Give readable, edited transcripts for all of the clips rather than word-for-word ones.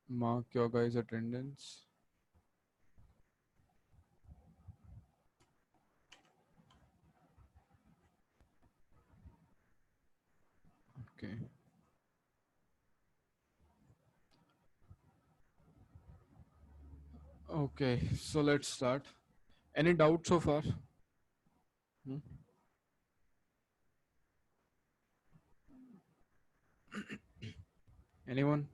mark your guys' attendance. Okay. Okay, so let's start. Any doubt so far? Hmm? Anyone?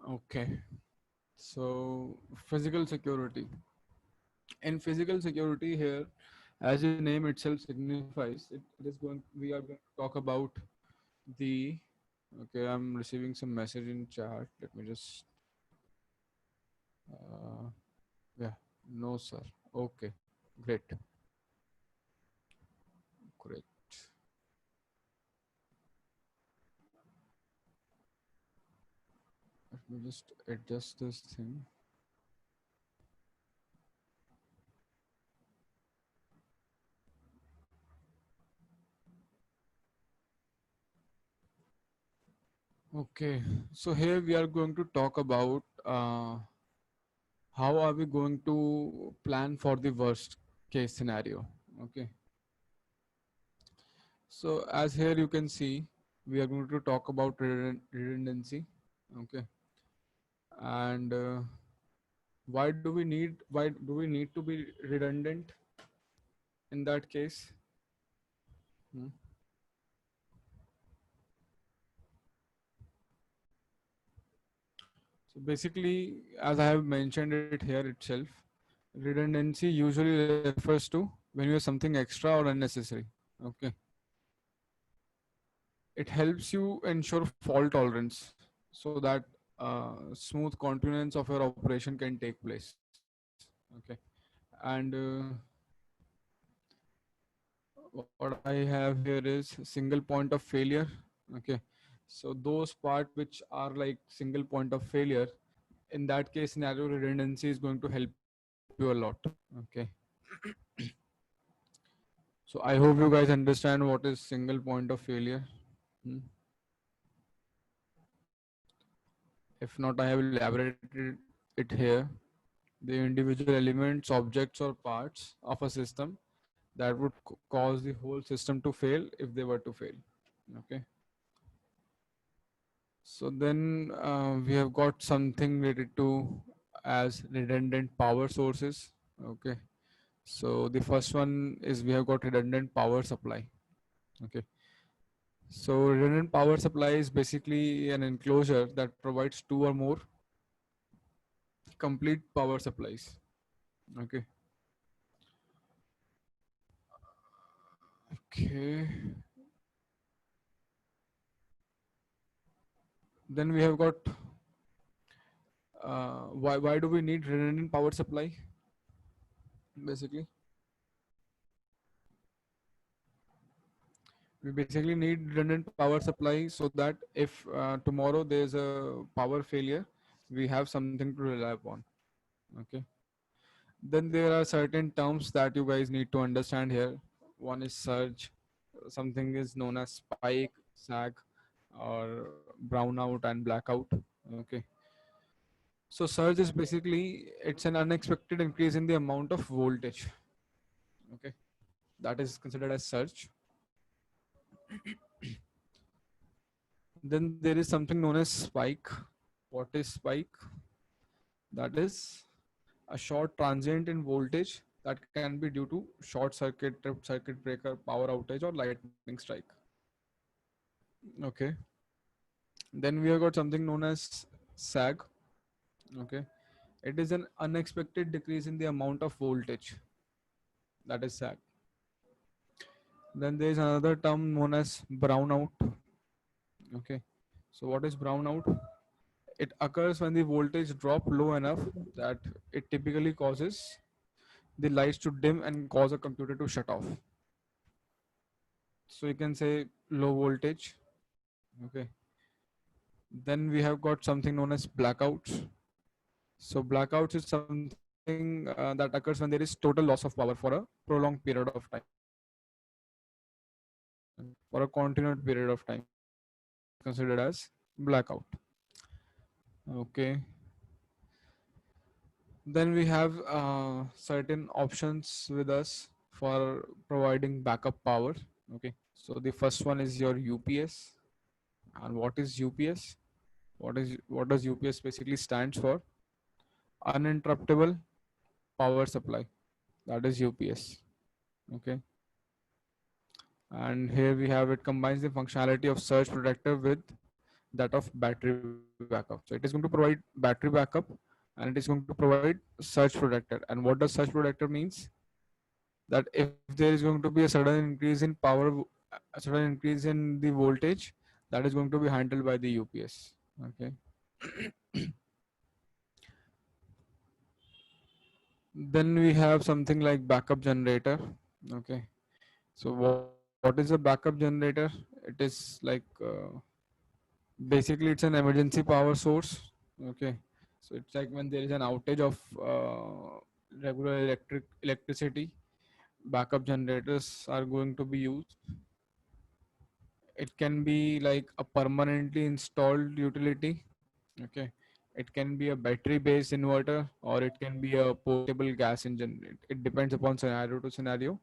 Okay. So physical security. In physical security here, as the name itself signifies, it is going. We are going to talk about the. Okay, I'm receiving some message in chat. Let me just. Uh, yeah. No, sir. Okay. Great. Great. Let me just adjust this thing. Okay. So here we are going to talk about how are we going to plan for the worst case scenario. Okay. So as here you can see, we are going to talk about redundancy. Okay. And why do we need to be redundant in that case? Hmm. So basically, as I have mentioned it here itself, redundancy usually refers to when you have something extra or unnecessary. Okay. It helps you ensure fault tolerance so that smooth continuance of your operation can take place. Okay. And what I have here is single point of failure. Okay. So those part which are like single point of failure, in that case scenario, redundancy is going to help you a lot. Okay. So I hope you guys understand what is single point of failure. Hmm. If not, I have elaborated it here. The individual elements, objects, or parts of a system that would cause the whole system to fail if they were to fail. Okay. So then we have got something related to as redundant power sources. Okay. So the first one is we have got redundant power supply. Okay. So redundant power supply is basically an enclosure that provides two or more complete power supplies. Okay. Okay. Then we have got why do we need redundant power supply? Basically, we basically need redundant power supply so that if tomorrow there's a power failure, we have something to rely upon. Okay. Then there are certain terms that you guys need to understand here. One is surge, something is known as spike, sag, or brownout and blackout. Okay. So surge is basically it's an unexpected increase in the amount of voltage. Okay, that is considered as surge. Then there is something known as spike. What is spike? That is a short transient in voltage that can be due to short circuit, trip circuit breaker, power outage, or lightning strike. Okay. Then we have got something known as sag. Okay. It is an unexpected decrease in the amount of voltage. That is sag. Then there is another term known as brownout. Okay. So what is brownout? It occurs when the voltage drop low enough that it typically causes the lights to dim and cause a computer to shut off. So you can say low voltage. Okay. Then we have got something known as blackouts. So blackouts is something that occurs when there is total loss of power for a prolonged period of time, for a continued period of time. That is considered as blackout. Okay. Then we have certain options with us for providing backup power. Okay. So the first one is your UPS. And what is UPS? What does UPS basically stands for? Uninterruptible power supply. That is UPS. Okay. And here we have, it combines the functionality of surge protector with that of battery backup. So it is going to provide battery backup, and it is going to provide surge protector. And what does surge protector means? That if there is going to be a sudden increase in power, a sudden increase in the voltage, that is going to be handled by the UPS. Okay. Then we have something like backup generator. Okay. So what is a backup generator? It is like basically it's an emergency power source. Okay. So it's like when there is an outage of regular electricity, backup generators are going to be used. It can be like a permanently installed utility. Okay. It can be a battery based inverter, or it can be a portable gas engine. It depends upon scenario to scenario,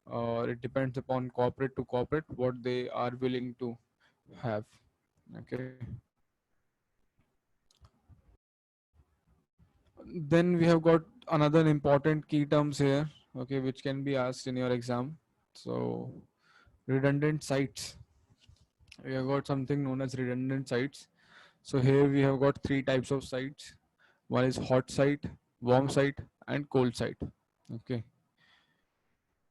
or it depends upon corporate to corporate what they are willing to have. Okay. Then we have got another important key terms here, okay, which can be asked in your exam. So redundant sites. We have got something known as redundant sites. So here we have got three types of sites. One is hot site, warm site, and cold site. Okay.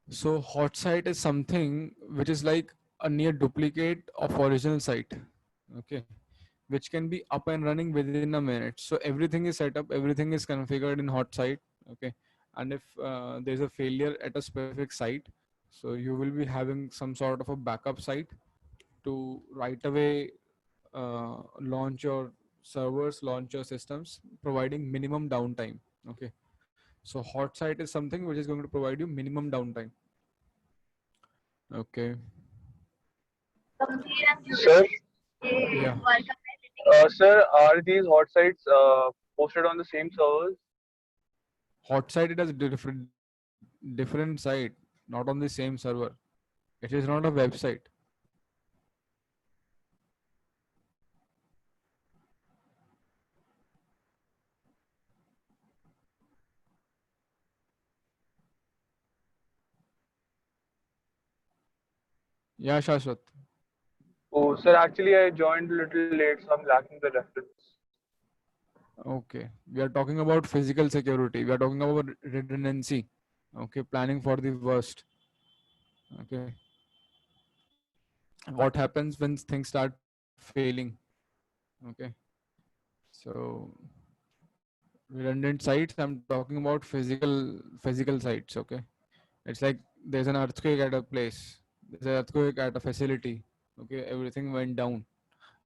So hot site is something which is like a near duplicate of original site. Okay. Which can be up and running within a minute. So everything is set up, everything is configured in hot site. Okay. And if there's a failure at a specific site, so you will be having some sort of a backup site to right away launch your servers, launch your systems, providing minimum downtime. Okay. So hot site is something which is going to provide you minimum downtime. Okay. Sir, Yeah. sir, are these hot sites posted on the same servers? Hot site, it has different site, not on the same server. It is not a website. Yeah, Shashwat. Oh, sir, actually, I joined a little late, so I'm lacking the reference. Okay. We are talking about physical security. We are talking about redundancy. Okay. Planning for the worst. Okay. What happens when things start failing? Okay. So redundant sites, I'm talking about physical sites. Okay. It's like there's an earthquake at a place. There's an earthquake at a facility. Okay. Everything went down.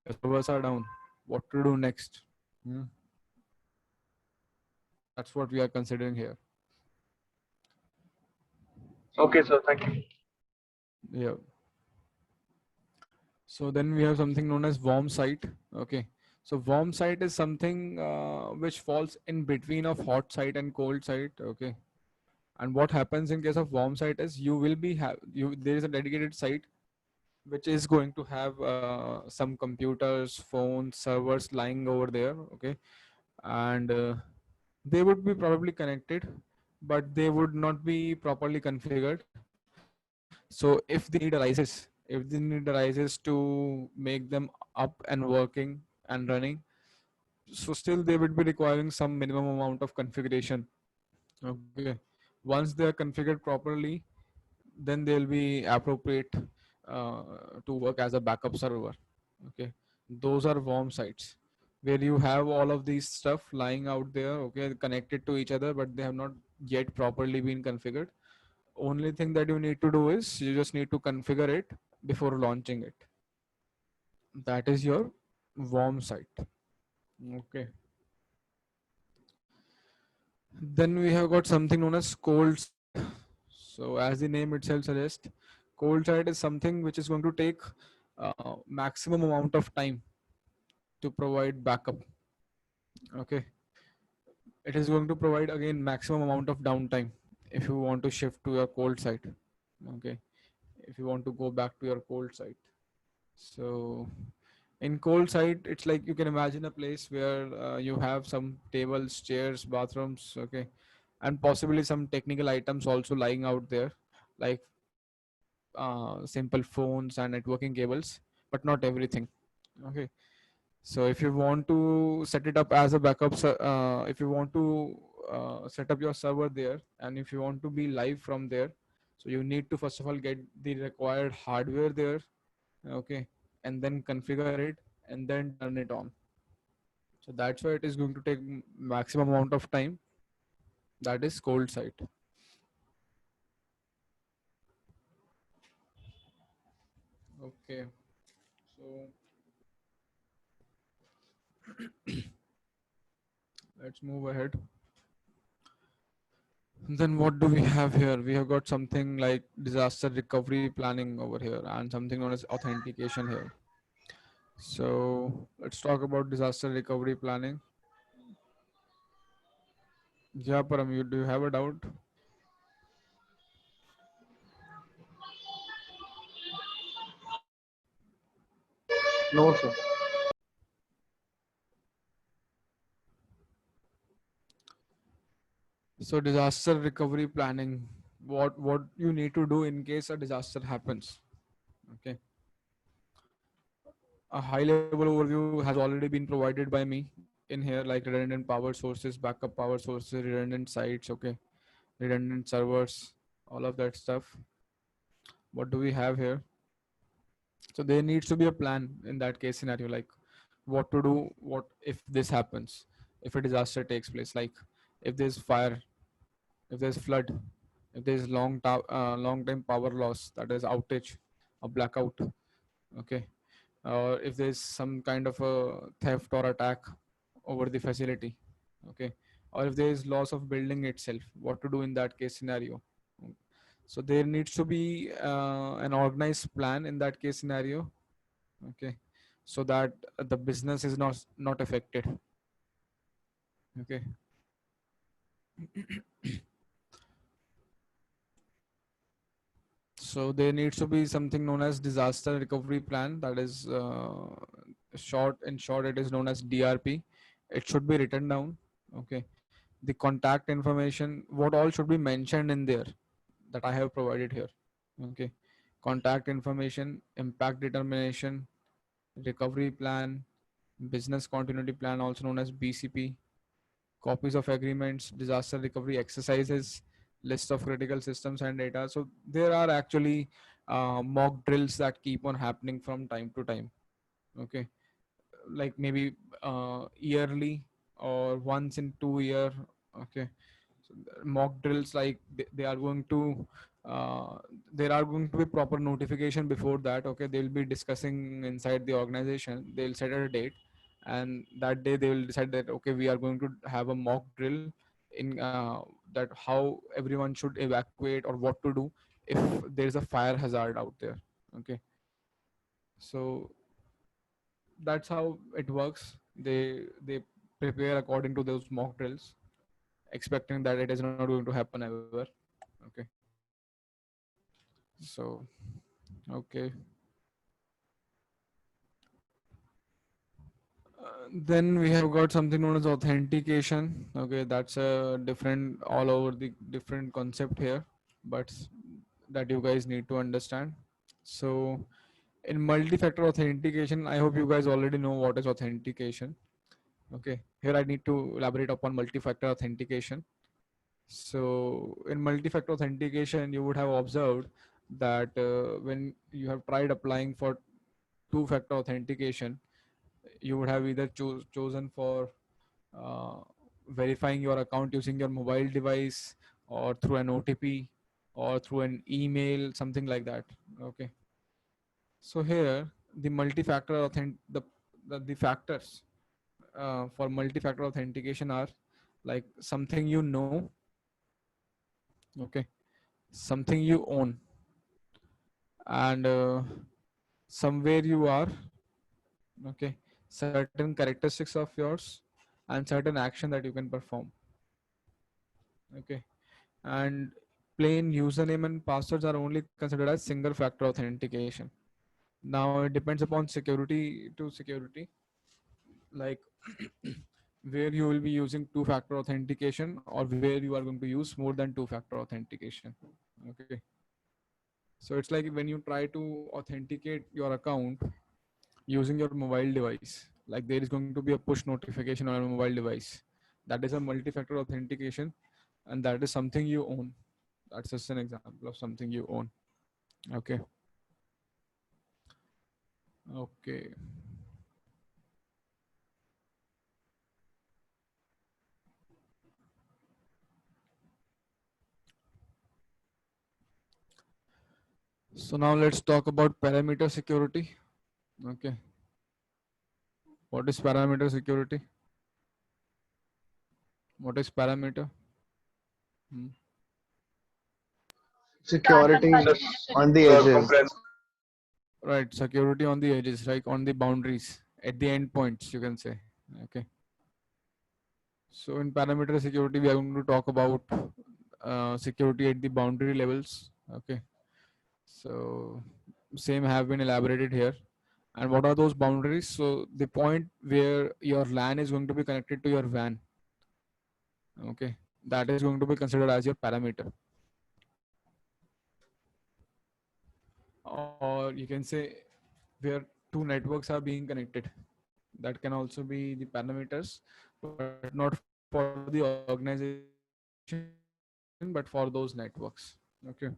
Your servers are down. What to do next? Hmm. That's what we are considering here. Okay, sir, thank you. Yeah. So then we have something known as warm site. Okay. So warm site is something which falls in between of hot site and cold site. Okay. And what happens in case of warm site is you will be have you there is a dedicated site which is going to have some computers, phones, servers lying over there. Okay. And they would be probably connected, but they would not be properly configured. So if the need arises to make them up and working and running, so still they would be requiring some minimum amount of configuration. Okay. Once they are configured properly, then they'll be appropriate to work as a backup server. Okay. Those are warm sites where you have all of these stuff lying out there, okay, connected to each other, but they have not yet properly been configured. Only thing that you need to do is you just need to configure it before launching it. That is your warm site. Okay. Then we have got something known as cold site. So as the name itself suggests, cold site is something which is going to take maximum amount of time to provide backup. Okay, it is going to provide again maximum amount of downtime if you want to shift to your cold site. Okay, if you want to go back to your cold site. So in cold site, it's like you can imagine a place where you have some tables, chairs, bathrooms, okay, and possibly some technical items also lying out there, like simple phones and networking cables, but not everything. Okay, so if you want to set it up as a backup, if you want to set up your server there, and if you want to be live from there, so you need to first of all get the required hardware there, okay, and then configure it and then turn it on. So that's why it is going to take maximum amount of time. That is cold site. Okay, so let's move ahead. Then what do we have here? We have got something like disaster recovery planning over here and something known as authentication here. So let's talk about disaster recovery planning. Yeah, Param, you do you have a doubt? No, sir. So disaster recovery planning, what you need to do in case a disaster happens. Okay, a high level overview has already been provided by me in here, like redundant power sources, backup power sources, redundant sites, okay, redundant servers, all of that stuff. What do we have here? So there needs to be a plan in that case scenario, like what to do, what if this happens, if a disaster takes place, like if there's fire, if there's flood, if there's long time power loss, that is outage, a blackout, okay, or if there's some kind of a theft or attack over the facility, okay, or if there is loss of building itself, what to do in that case scenario. So there needs to be an organized plan in that case scenario, okay, so that the business is not affected, okay. So there needs to be something known as disaster recovery plan, that is short in short it is known as DRP. It should be written down, okay. The contact information, what all should be mentioned in there, that I have provided here, okay. Contact information, impact determination, recovery plan, business continuity plan also known as BCP, copies of agreements, disaster recovery exercises, list of critical systems and data. So there are actually mock drills that keep on happening from time to time, okay, like maybe yearly or once in 2 year, okay. So mock drills, like they are going to there are going to be proper notification before that, okay. They'll be discussing inside the organization, they'll set a date, and that day they will decide that okay, we are going to have a mock drill in that how everyone should evacuate or what to do if there is a fire hazard out there, okay. So that's how it works. They prepare according to those mock drills, expecting that it is not going to happen ever, okay. So okay. Then we have got something known as authentication. Okay, that's a different all over the different concept here, but that you guys need to understand. So in multi-factor authentication, I hope you guys already know what is authentication. Okay, here I need to elaborate upon multi-factor authentication. So in multi-factor authentication, you would have observed that when you have tried applying for two-factor authentication, you would have either chosen for uh, verifying your account using your mobile device or through an OTP or through an email, something like that. Okay. So here the the factors for multi-factor authentication are like something you know, okay, something you own, and somewhere you are, okay, certain characteristics of yours, and certain action that you can perform, okay. And plain username and passwords are only considered as single factor authentication. Now it depends upon security to security, like where you will be using two factor authentication or where you are going to use more than two factor authentication, okay. So it's like when you try to authenticate your account using your mobile device, like there is going to be a push notification on a mobile device, that is a multi-factor authentication, and that is something you own. That's just an example of something you own, okay. Okay, so now let's talk about parameter security, okay. What is parameter security? What is parameter? Hmm. So, Security on the edges. comprehensive. Right, security on the edges, like on the boundaries, at the end points, you can say, okay. So in parameter security, we are going to talk about security at the boundary levels, okay. So same have been elaborated here. And what are those boundaries? So the point where your LAN is going to be connected to your WAN, okay, that is going to be considered as your parameter. Or you can say where two networks are being connected, that can also be the parameters, but not for the organization but for those networks, okay.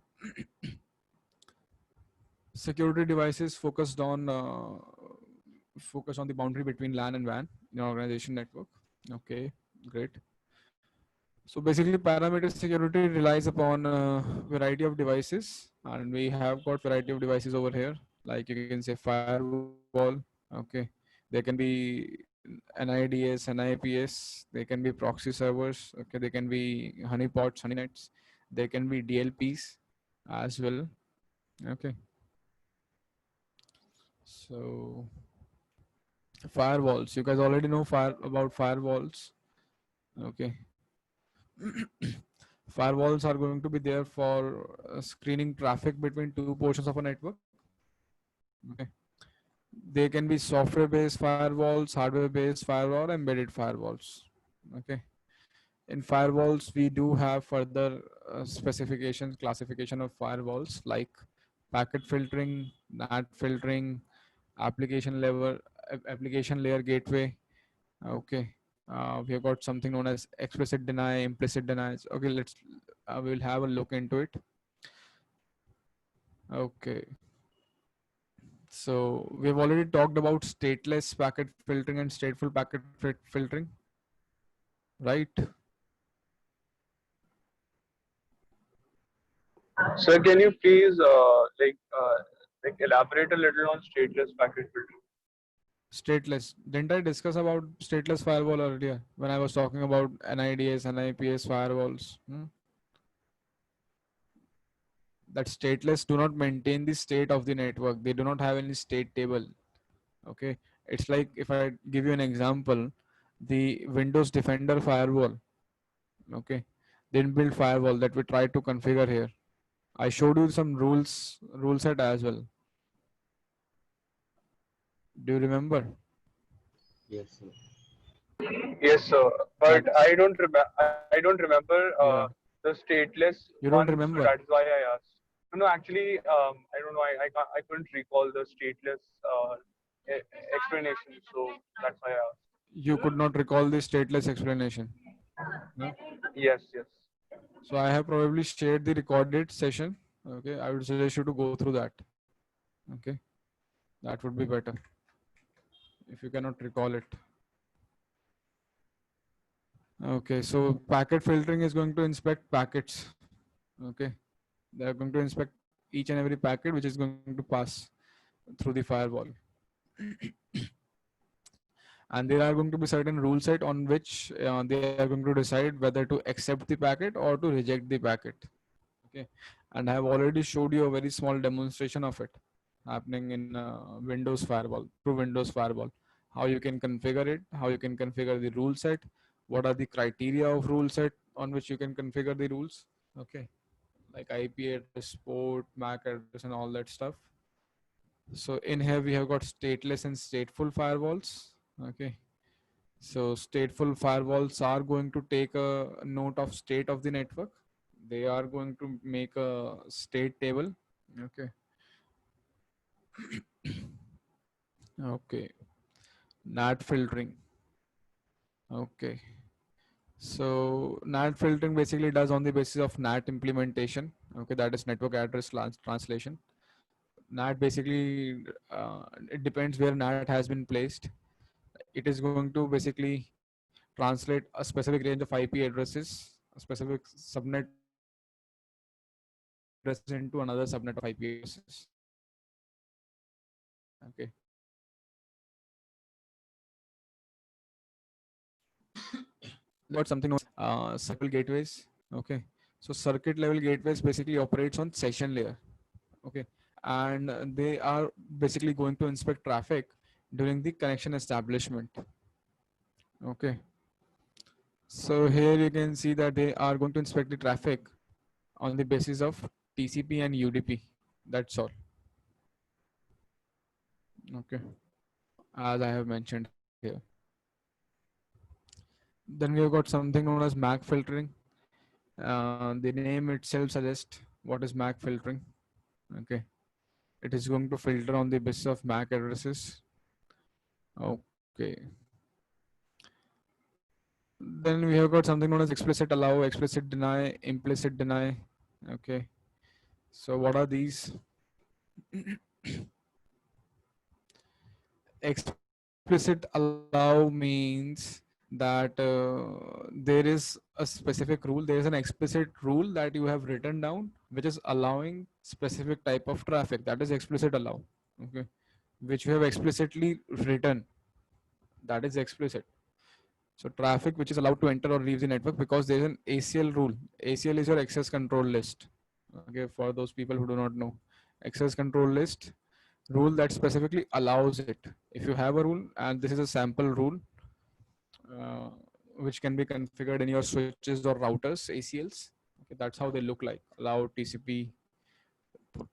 Security devices focus on the boundary between LAN and WAN in an organization network, okay, great. So basically parameter security relies upon a variety of devices, and we have got variety of devices over here, like you can say firewall, okay. There can be NIDS, NIPS, they can be proxy servers, okay, they can be honeypots, honeypots, there can be DLPs as well, okay. So firewalls, you guys already know about firewalls, okay. Firewalls are going to be there for screening traffic between two portions of a network, okay. They can be software based firewalls, hardware based firewall, embedded firewalls, okay. In firewalls we do have further specifications, classification of firewalls, like packet filtering, NAT filtering, application level, application layer gateway, okay. We have got something known as explicit deny, implicit denies, okay. Let's we'll have a look into it, okay. So we've already talked about stateless packet filtering and stateful packet filtering, right? Sir, can you please like elaborate a little on stateless packet filtering? Stateless. Didn't I discuss about stateless firewall earlier when I was talking about NIDS, NIPS firewalls? Hmm? That stateless do not maintain the state of the network. They do not have any state table. Okay. It's like if I give you an example, the Windows Defender firewall. Okay. The inbuilt firewall that we try to configure here. I showed you some rule set as well. Do you remember? Yes, sir. Yes, sir. But That's I don't remember yeah. the stateless You don't one, so remember. that is why I asked. No, no, actually, I don't know. I couldn't recall the stateless explanation, so that's why I asked. You could not recall the stateless explanation. No? Yes, yes. So I have probably shared the recorded session. Okay. I would suggest you to go through that. Okay. That would be better if you cannot recall it. Okay. So packet filtering is going to inspect packets. Okay. They are going to inspect each and every packet which is going to pass through the firewall. and there are going to be certain rule set on which they are going to decide whether to accept the packet or to reject the packet. Okay, and I have already showed you a very small demonstration of it happening in Windows Firewall, through Windows Firewall, how you can configure it, how you can configure the rule set, what are the criteria of rule set on which you can configure the rules. Okay, like IP address, port, MAC address, and all that stuff. So in here we have got stateless and stateful firewalls. Okay, so stateful firewalls are going to take a note of state of the network. They are going to make a state table. Okay. Okay. NAT filtering. Okay. So NAT filtering basically does on the basis of NAT implementation. Okay, that is network address translation. NAT basically it depends where NAT has been placed. It is going to basically translate a specific range of IP addresses, a specific subnet addresses into another subnet of IP addresses. Okay. Got something known as circuit gateways. Okay. So circuit level gateways basically operates on session layer. Okay. And they are basically going to inspect traffic during the connection establishment. Okay. So here you can see that they are going to inspect the traffic on the basis of TCP and UDP. That's all. Okay. As I have mentioned here. Then we have got something known as MAC filtering. The name itself suggests what is MAC filtering. Okay. It is going to filter on the basis of MAC addresses. Okay. Then we have got something known as explicit allow, explicit deny, implicit deny. Okay. So what are these? Explicit allow means that there is a specific rule, there is an explicit rule that you have written down which is allowing specific type of traffic, that is explicit allow. Okay, which you have explicitly written, that is explicit. So traffic which is allowed to enter or leave the network because there is an ACL rule. ACL is your access control list. Okay, for those people who do not know, access control list rule that specifically allows it. If you have a rule, and this is a sample rule uh, which can be configured in your switches or routers, ACLs. Okay, that's how they look like. Allow TCP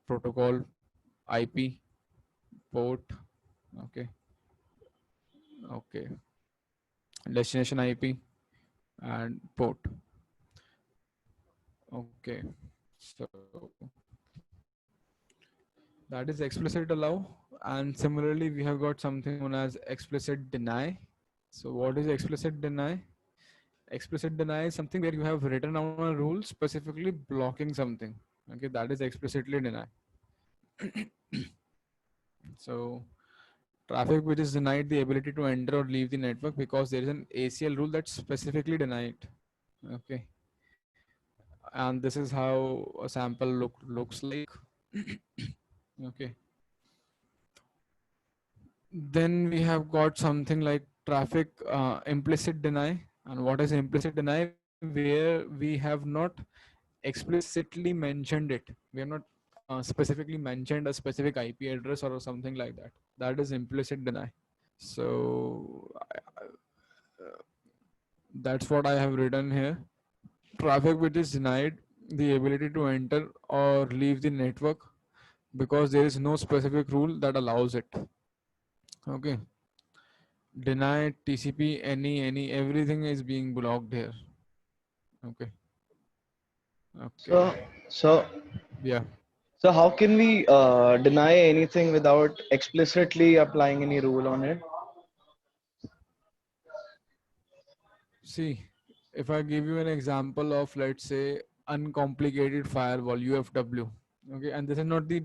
protocol, IP, port. Okay, okay, destination IP and port. Okay, so that is explicit allow, and similarly we have got something known as explicit deny. So what is explicit deny? Explicit deny is something where you have written down a rule specifically blocking something. Okay, that is explicitly deny. So traffic which is denied the ability to enter or leave the network because there is an ACL rule that specifically denied. Okay, and this is how a sample looks like. Okay, then we have got something like traffic implicit deny. And what is implicit deny? Where we have not explicitly mentioned it, we have not specifically mentioned a specific IP address or something like that. That is implicit deny. So that's what I have written here. Traffic which is denied the ability to enter or leave the network because there is no specific rule that allows it. Okay, deny TCP, any everything is being blocked here. Okay, okay, So, so, yeah. so how can we deny anything without explicitly applying any rule on it? See, if I give you an example of, let's say, uncomplicated firewall, UFW. Okay, and this is not the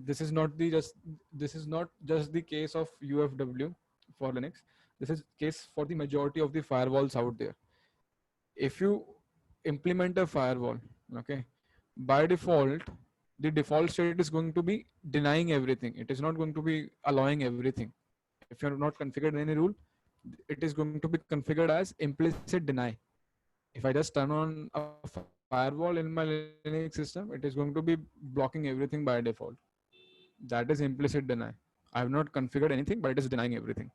this is not the just this is not just the case of UFW for Linux. This is case for the majority of the firewalls out there. If you implement a firewall, okay, by default, the default state is going to be denying everything. It is not going to be allowing everything. If you're not configured any rule, it is going to be configured as implicit deny. If I just turn on a firewall in my Linux system, it is going to be blocking everything by default. That is implicit deny. I have not configured anything, but it is denying everything.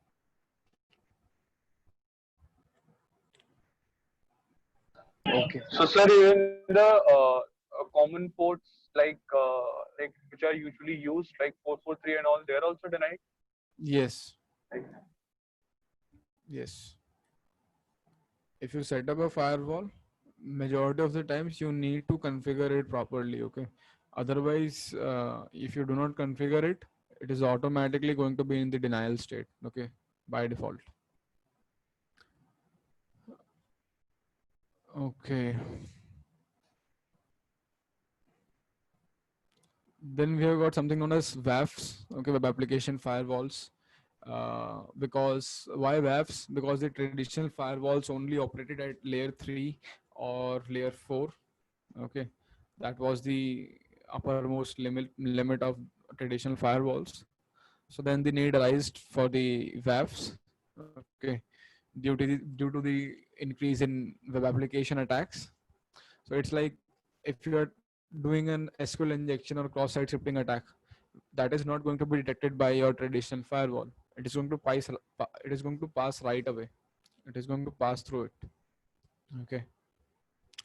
Okay. So, sir, even the common ports like which are usually used, like 443 and all, they're also denied. Yes, Like, yes. If you set up a firewall, majority of the times you need to configure it properly. Okay. Otherwise, if you do not configure it, it is automatically going to be in the denial state. Okay, by default. Okay. Then we have got something known as WAFs, okay, web application firewalls. Because why WAFs? Because the traditional firewalls only operated at layer 3 or layer 4. Okay, that was the uppermost limit of traditional firewalls. So then the need arose for the WAFs. Okay, due to the increase in web application attacks. So it's like if you are doing an SQL injection or cross-site scripting attack, that is not going to be detected by your traditional firewall. It is going to pass. It is going to pass right away. It is going to pass through it. Okay.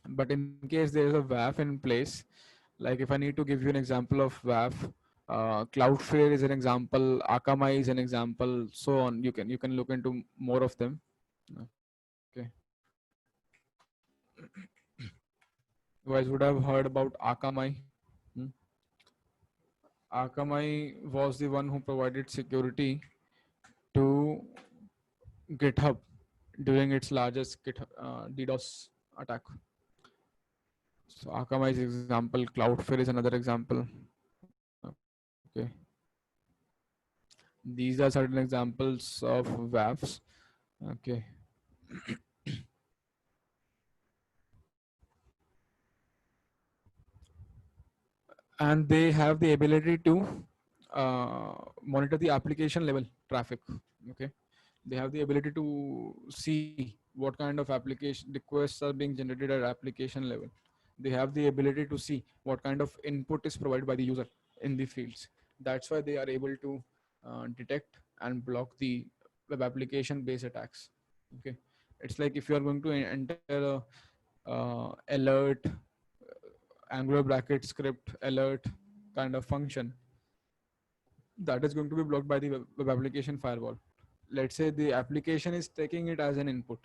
But in case there is a WAF in place, like if I need to give you an example of WAF, Cloudflare is an example, Akamai is an example, so on. You can look into more of them. Okay. You guys would have heard about Akamai. Hmm? Akamai was the one who provided security to GitHub during its largest DDoS attack. So Akamai is example, Cloudflare is another example. Okay, these are certain examples of WAFs. Okay, and they have the ability to monitor the application level traffic. Okay, they have the ability to see what kind of application requests are being generated at application level. They have the ability to see what kind of input is provided by the user in the fields. That's why they are able to detect and block the web application based attacks. Okay, it's like if you are going to enter a alert angular bracket script alert kind of function, that is going to be blocked by the web application firewall. Let's say the application is taking it as an input.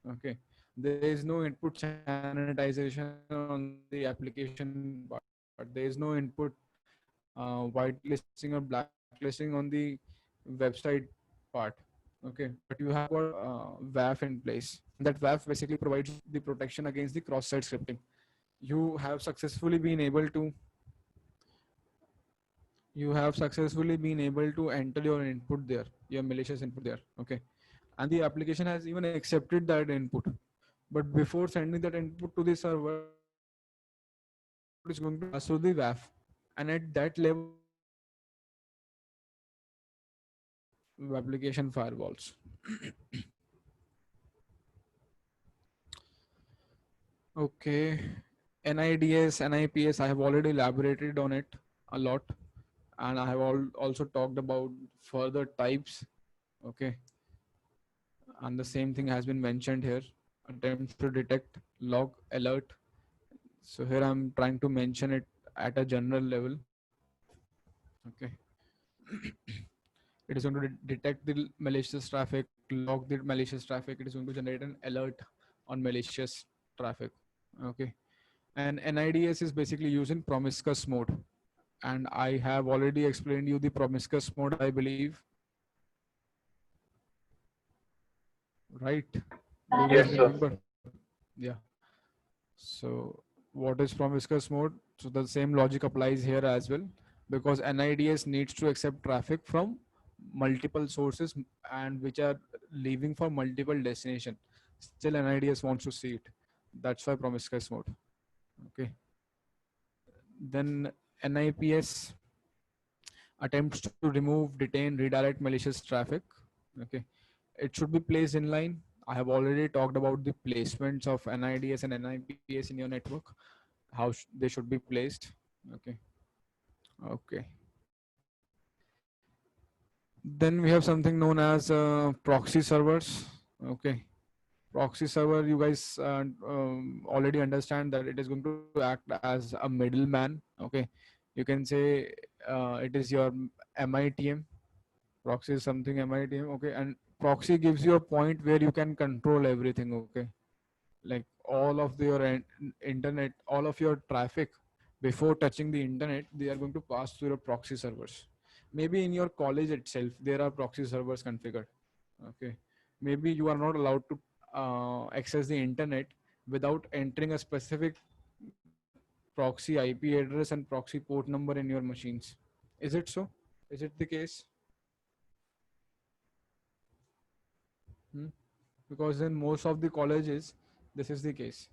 Okay, there is no input sanitization on the application part. There is no input whitelisting or blacklisting on the website part. Okay, but you have got WAF in place. That WAF basically provides the protection against the cross-site scripting. You have successfully been able to enter your input there, your malicious input there. Okay, and the application has even accepted that input, but before sending that input to the server, it is going to pass through the WAF, and at that level it is going to detect web application firewalls. Okay, NIDS, NIPS, I have already elaborated on it a lot, and I have also talked about further types. Okay, and the same thing has been mentioned here. Attempts to detect, log, alert. So here I'm trying to mention it at a general level. Okay, it is going to detect the malicious traffic, log the malicious traffic. It is going to generate an alert on malicious traffic. Okay, and NIDS is basically used in promiscuous mode, and I have already explained you the promiscuous mode, I believe, right? Do you guys yes, sir. remember? Yeah. So what is promiscuous mode? So the same logic applies here as well, because NIDS needs to accept traffic from multiple sources and which are leaving for multiple destination. Still NIDS wants to see it. That's why promiscuous mode. Okay. Then NIPS attempts to remove, detain, redirect malicious traffic. Okay. it should be placed in line. I have already talked about the placements of NIDS and NIPS in your network, how they should be placed. Okay. Okay. Then we have something known as proxy servers. Okay. Proxy server, you guys already understand that it is going to act as a middleman. Okay. You can say it is your MITM. Proxy is something MITM. Okay. And proxy gives you a point where you can control everything. Okay. Like all of your internet, all of your traffic before touching the internet, they are going to pass through your proxy servers. Maybe in your college itself there are proxy servers configured. Okay. Maybe you are not allowed to access the internet without entering a specific proxy IP address and proxy port number in your machines. Is it so? Is it the case? Hmm? Because in most of the colleges this is the case.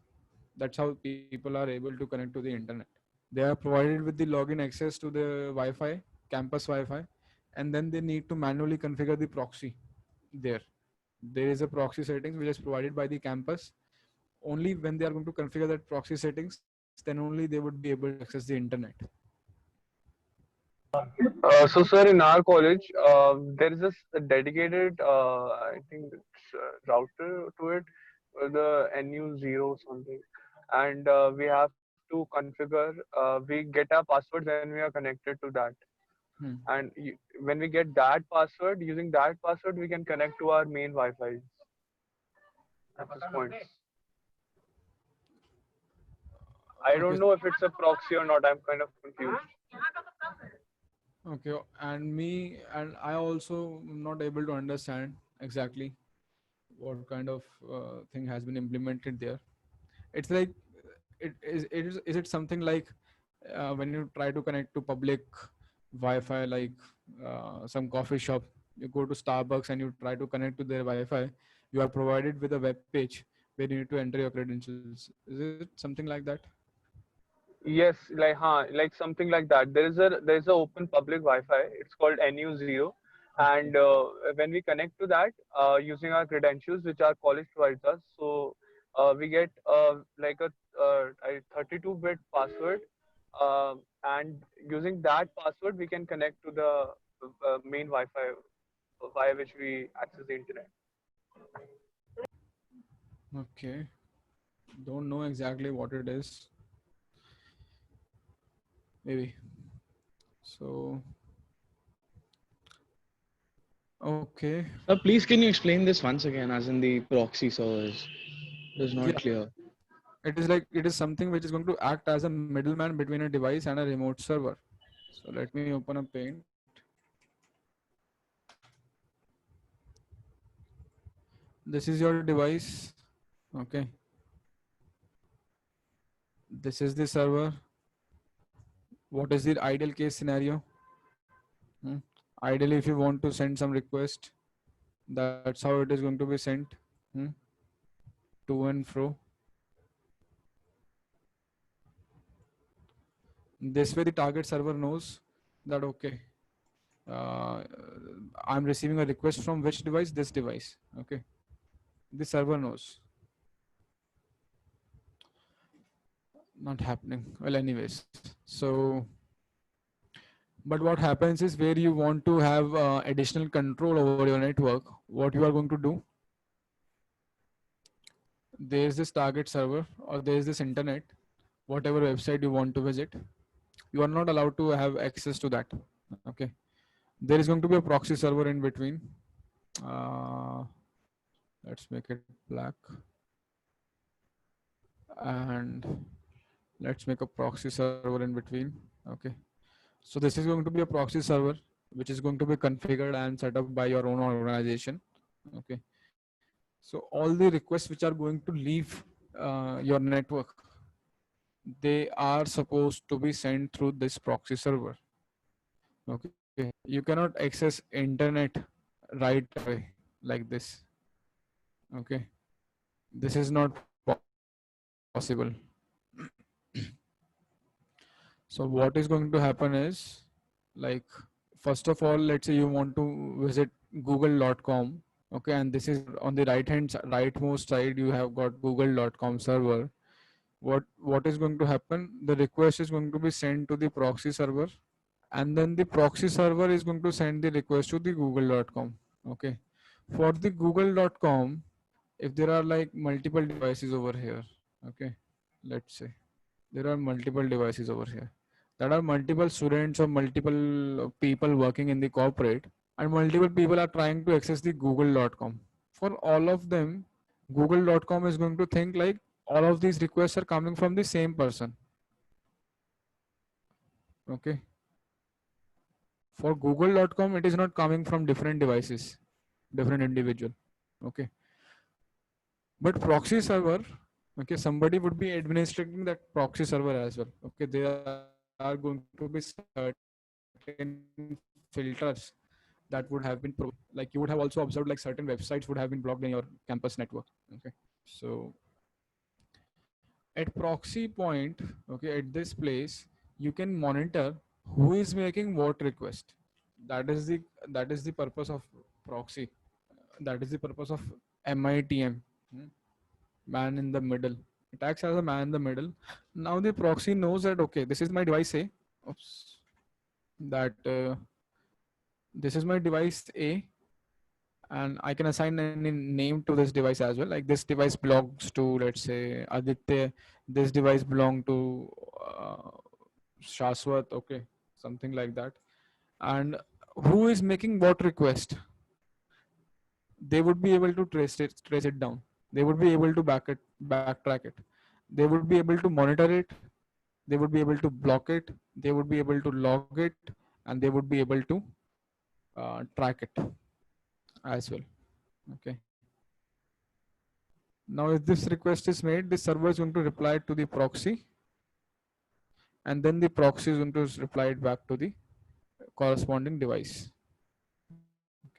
That's how people are able to connect to the internet. They are provided with the login access to the Wi-Fi, campus Wi-Fi, and then they need to manually configure the proxy there. There is a proxy settings which is provided by the campus. Only when they are going to configure that proxy settings, then only they would be able to access the internet. So, sir, in our college, there is a dedicated, I think it's router to it, the NU0 something, and we have to configure. We get our passwords and we are connected to that. Hmm. And when we get that password, using that password, we can connect to our main Wi-Fi access points. I Okay. don't know if it's a proxy or not. I'm kind of confused. Okay. And I also am not able to understand exactly what kind of thing has been implemented there. It's like is it something like when you try to connect to public Wi-Fi, like some coffee shop, you go to Starbucks and you try to connect to their Wi-Fi, you are provided with a web page where you need to enter your credentials. Is it something like that? Yes, like something like that. There is a open public Wi-Fi. It's called NU0, Okay. and when we connect to that using our credentials, which our college provides us, so we get like a 32-bit password, and using that password, we can connect to the main Wi-Fi via which we access the internet. Okay. Don't know exactly what it is. Maybe. So okay. Please, can you explain this once again, as in the proxy servers? It is not Yeah. clear. It is something which is going to act as a middleman between a device and a remote server. So let me open a paint. This is your device. Okay. This is the server. What is the ideal case scenario? Hmm? Ideally, if you want to send some request, that's how it is going to be sent. Hmm? To and fro. This way, the target server knows that okay, uh, I'm receiving a request from which device? This device. Okay. The server knows. Not happening. Well, anyways. So, but what happens is where you want to have additional control over your network, what you are going to do, there is this target server or there is this internet, whatever website you want to visit, you are not allowed to have access to that. Okay. There is going to be a proxy server in between. Uh, let's make it black and let's make a proxy server in between. Okay. So this is going to be a proxy server which is going to be configured and set up by your own organization. Okay. So all the requests which are going to leave your network, they are supposed to be sent through this proxy server. Okay. You cannot access internet right away like this. Okay. This is not possible. So what is going to happen is, like, first of all, let's say you want to visit google.com. Okay, and this is on the rightmost side, you have got google.com server. What is going to happen? The request is going to be sent to the proxy server, and then the proxy server is going to send the request to the google.com. Okay, for the google.com, if there are like multiple devices over here, okay, let's say there are multiple devices over here, there are multiple students or multiple people working in the corporate, and multiple people are trying to access the google.com. For all of them, google.com is going to think like all of these requests are coming from the same person. Okay, for google.com, it is not coming from different devices, different individual. Okay, but proxy server, okay, somebody would be administrating that proxy server as well. Okay, there are going to be certain filters that would have been provided. Like you would have also observed like certain websites would have been blocked in your campus network. Okay, so at proxy point, okay, at this place, you can monitor who is making what request. That is the purpose of proxy. That is the purpose of MITM, man in the middle. It acts as a man in the middle. Now the proxy knows that okay, this is my device A. Oops, that this is my device A, and I can assign any name to this device as well. Like this device belongs to, let's say, Aditya. This device belong to uh, Shaswat. Okay, something like that. And who is making what request? They would be able to trace it down. They would be able to backtrack it. They would be able to monitor it. They would be able to block it. They would be able to log it, and they would be able to track it as well. Okay. Now, if this request is made, the server is going to reply to the proxy, and then the proxy is going to reply it back to the corresponding device.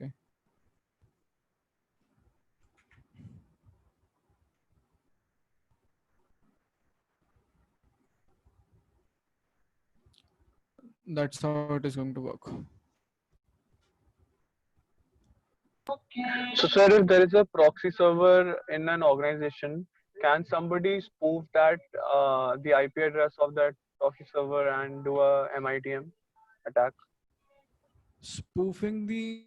Okay. That's how it is going to work. So, sir, if there is a proxy server in an organization, can somebody spoof that the IP address of that proxy server and do a MITM attack? Spoofing the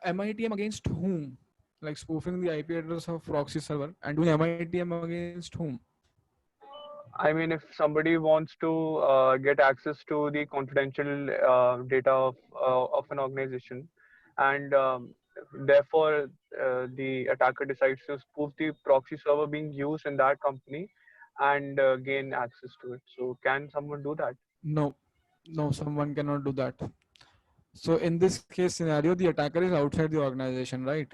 MITM against whom? Like spoofing the IP address of proxy server and doing MITM against whom? I mean, if somebody wants to get access to the confidential data of an organization, and therefore the attacker decides to spoof the proxy server being used in that company and gain access to it. So, can someone do that? No, no, someone cannot do that. So in this case scenario, the attacker is outside the organization, right?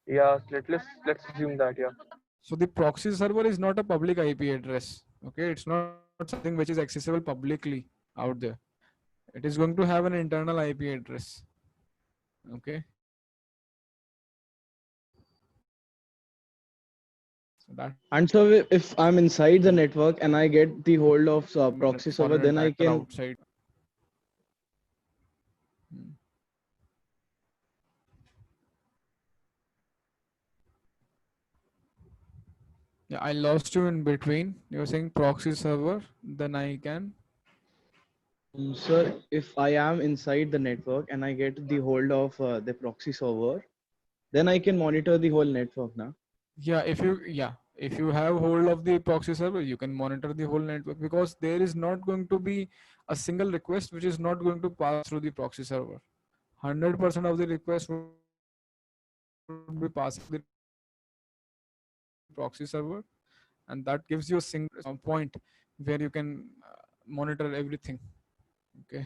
Yeah, let's assume that. Yeah. So the proxy server is not a public IP address. Okay, it's not something which is accessible publicly out there. It is going to have an internal IP address. Okay, so that And so if I'm inside the network and I get the hold of proxy for server, an then I attacker can. outside. Hmm. Yeah, I lost you in between. You're saying proxy server, then I can. Sir, if I am inside the network and I get the hold of the proxy server, then I can monitor the whole network now. If you have hold of the proxy server, you can monitor the whole network, because there is not going to be a single request which is not going to pass through the proxy server. 100% of the requests would be passing through the proxy server, and that gives you a single point where you can monitor everything. Okay.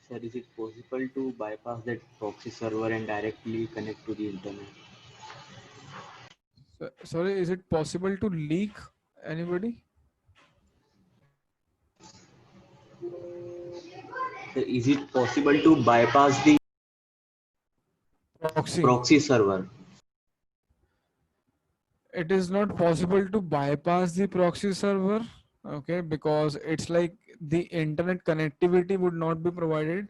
Sir, is it possible to bypass that proxy server and directly connect to the internet? So, sorry, is it possible to leak anybody? Sir, is it possible to bypass the Proxy. proxy server? It is not possible to bypass the proxy server, okay, because it's like the internet connectivity would not be provided,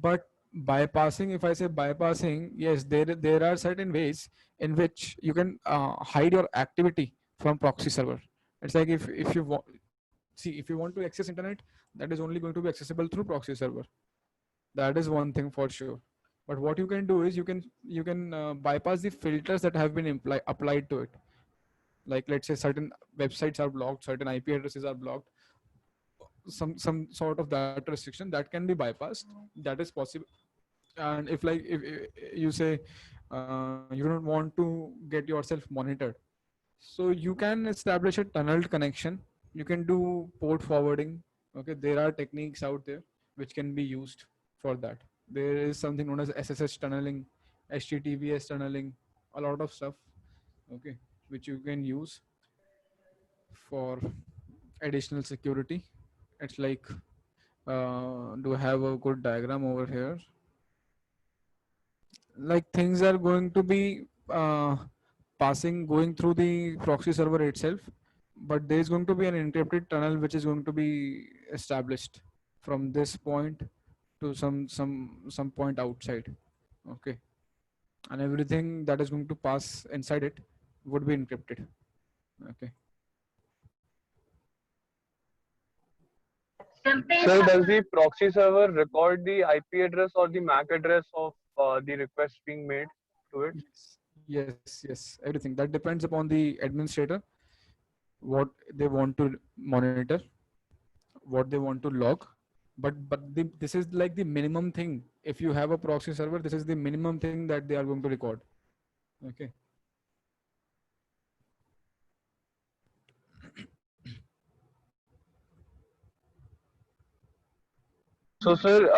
But bypassing, if I say bypassing, yes, there are certain ways in which you can hide your activity from proxy server. It's like if you want, see, if you want to access internet, that is only going to be accessible through proxy server. That is one thing for sure. But what you can do is you can bypass the filters that have been applied to it. Like, let's say certain websites are blocked, certain IP addresses are blocked, some sort of that restriction that can be bypassed. That is possible. And if, like, if you say you don't want to get yourself monitored, so you can establish a tunneled connection. You can do port forwarding. Okay, there are techniques out there which can be used for that. There is something known as SSH tunneling, HTTPS tunneling, a lot of stuff. Okay, which you can use for additional security. It's like, do I have a good diagram over here? Like, things are going to be going through the proxy server itself, but there is going to be an encrypted tunnel which is going to be established from this point to some point outside. Okay, and everything that is going to pass inside it would be encrypted. Okay. So does the proxy server record the IP address or the MAC address of the request being made to it? Yes, everything that depends upon the administrator, what they want to monitor, what they want to log. But this is like the minimum thing. If you have a proxy server, this is the minimum thing that they are going to record. Okay. So, sir,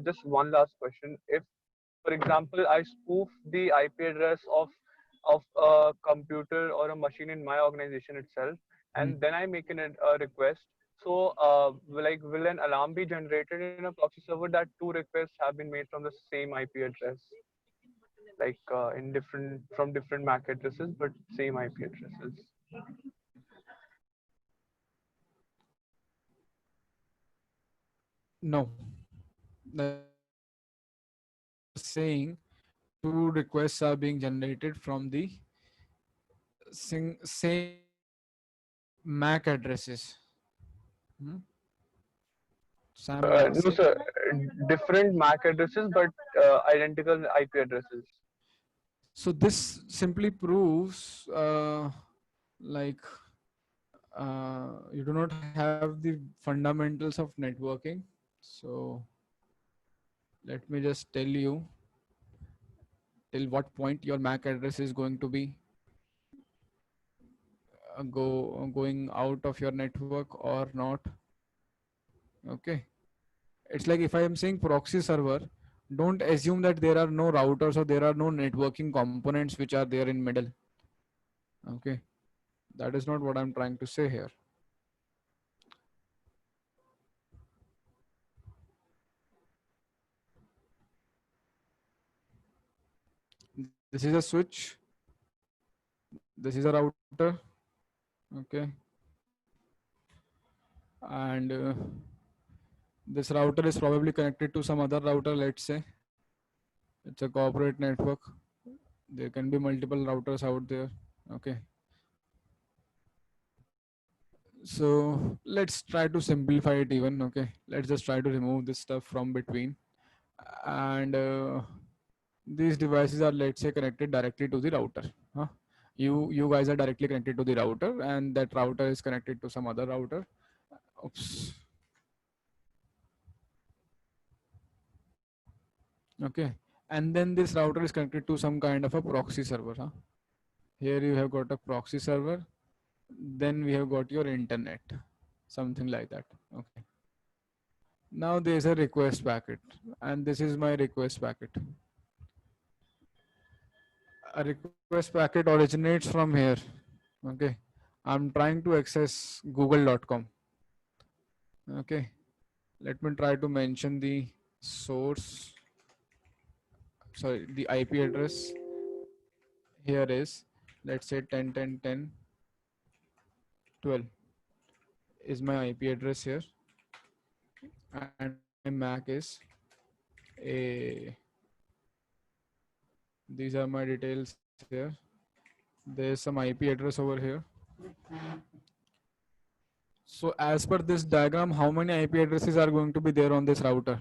just one last question. If, for example, I spoof the IP address of a computer or a machine in my organization itself, and then I make a request. So, like, will an alarm be generated in a proxy server that two requests have been made from the same IP address, like in different MAC addresses, but same IP addresses? No, that's not the case. We are saying two requests are being generated from the same MAC addresses. Hmm? No, Same. sir. Different MAC addresses, but identical IP addresses. So this simply proves, like, you do not have the fundamentals of networking. So let me just tell you till what point your MAC address is going to be going out of your network or not. Okay, it's like, if I am saying proxy server, don't assume that there are no routers or there are no networking components which are there in middle. Okay, that is not what I'm trying to say here. This is a switch, this is a router. Okay, and this router is probably connected to some other router. Let's say it's a corporate network. There can be multiple routers out there. Okay, so let's try to simplify it even. Okay, let's just try to remove this stuff from between. And these devices are, let's say, connected directly to the router. Huh? You guys are directly connected to the router, and that router is connected to some other router. Oops. Okay, and then this router is connected to some kind of a proxy server. Huh? Here you have got a proxy server, then we have got your internet, something like that. Okay, now there's a request packet, and this is my request packet. A request packet originates from here. Okay, I'm trying to access google.com. Okay, let me try to mention the source, sorry, the IP address. Here is, let's say, 10.10.10.12 is my IP address here, and my MAC is A. These are my details here. There's some IP address over here. So as per this diagram, how many IP addresses are going to be there on this router?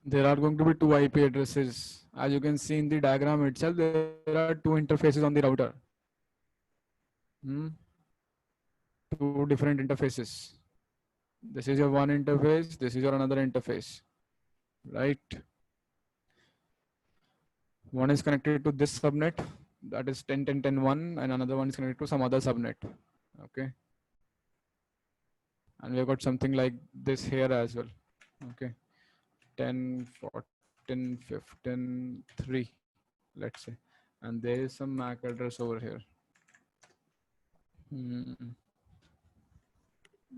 There are going to be two IP addresses. As you can see in the diagram itself, there are two interfaces on the router. Hmm? Two different interfaces. This is your one interface, this is your another interface, right? One is connected to this subnet, that is 10.10.10.1, and another one is connected to some other subnet. Okay. And we have got something like this here as well. Okay. 10, 14, 15, 3, let's say. And there is some MAC address over here.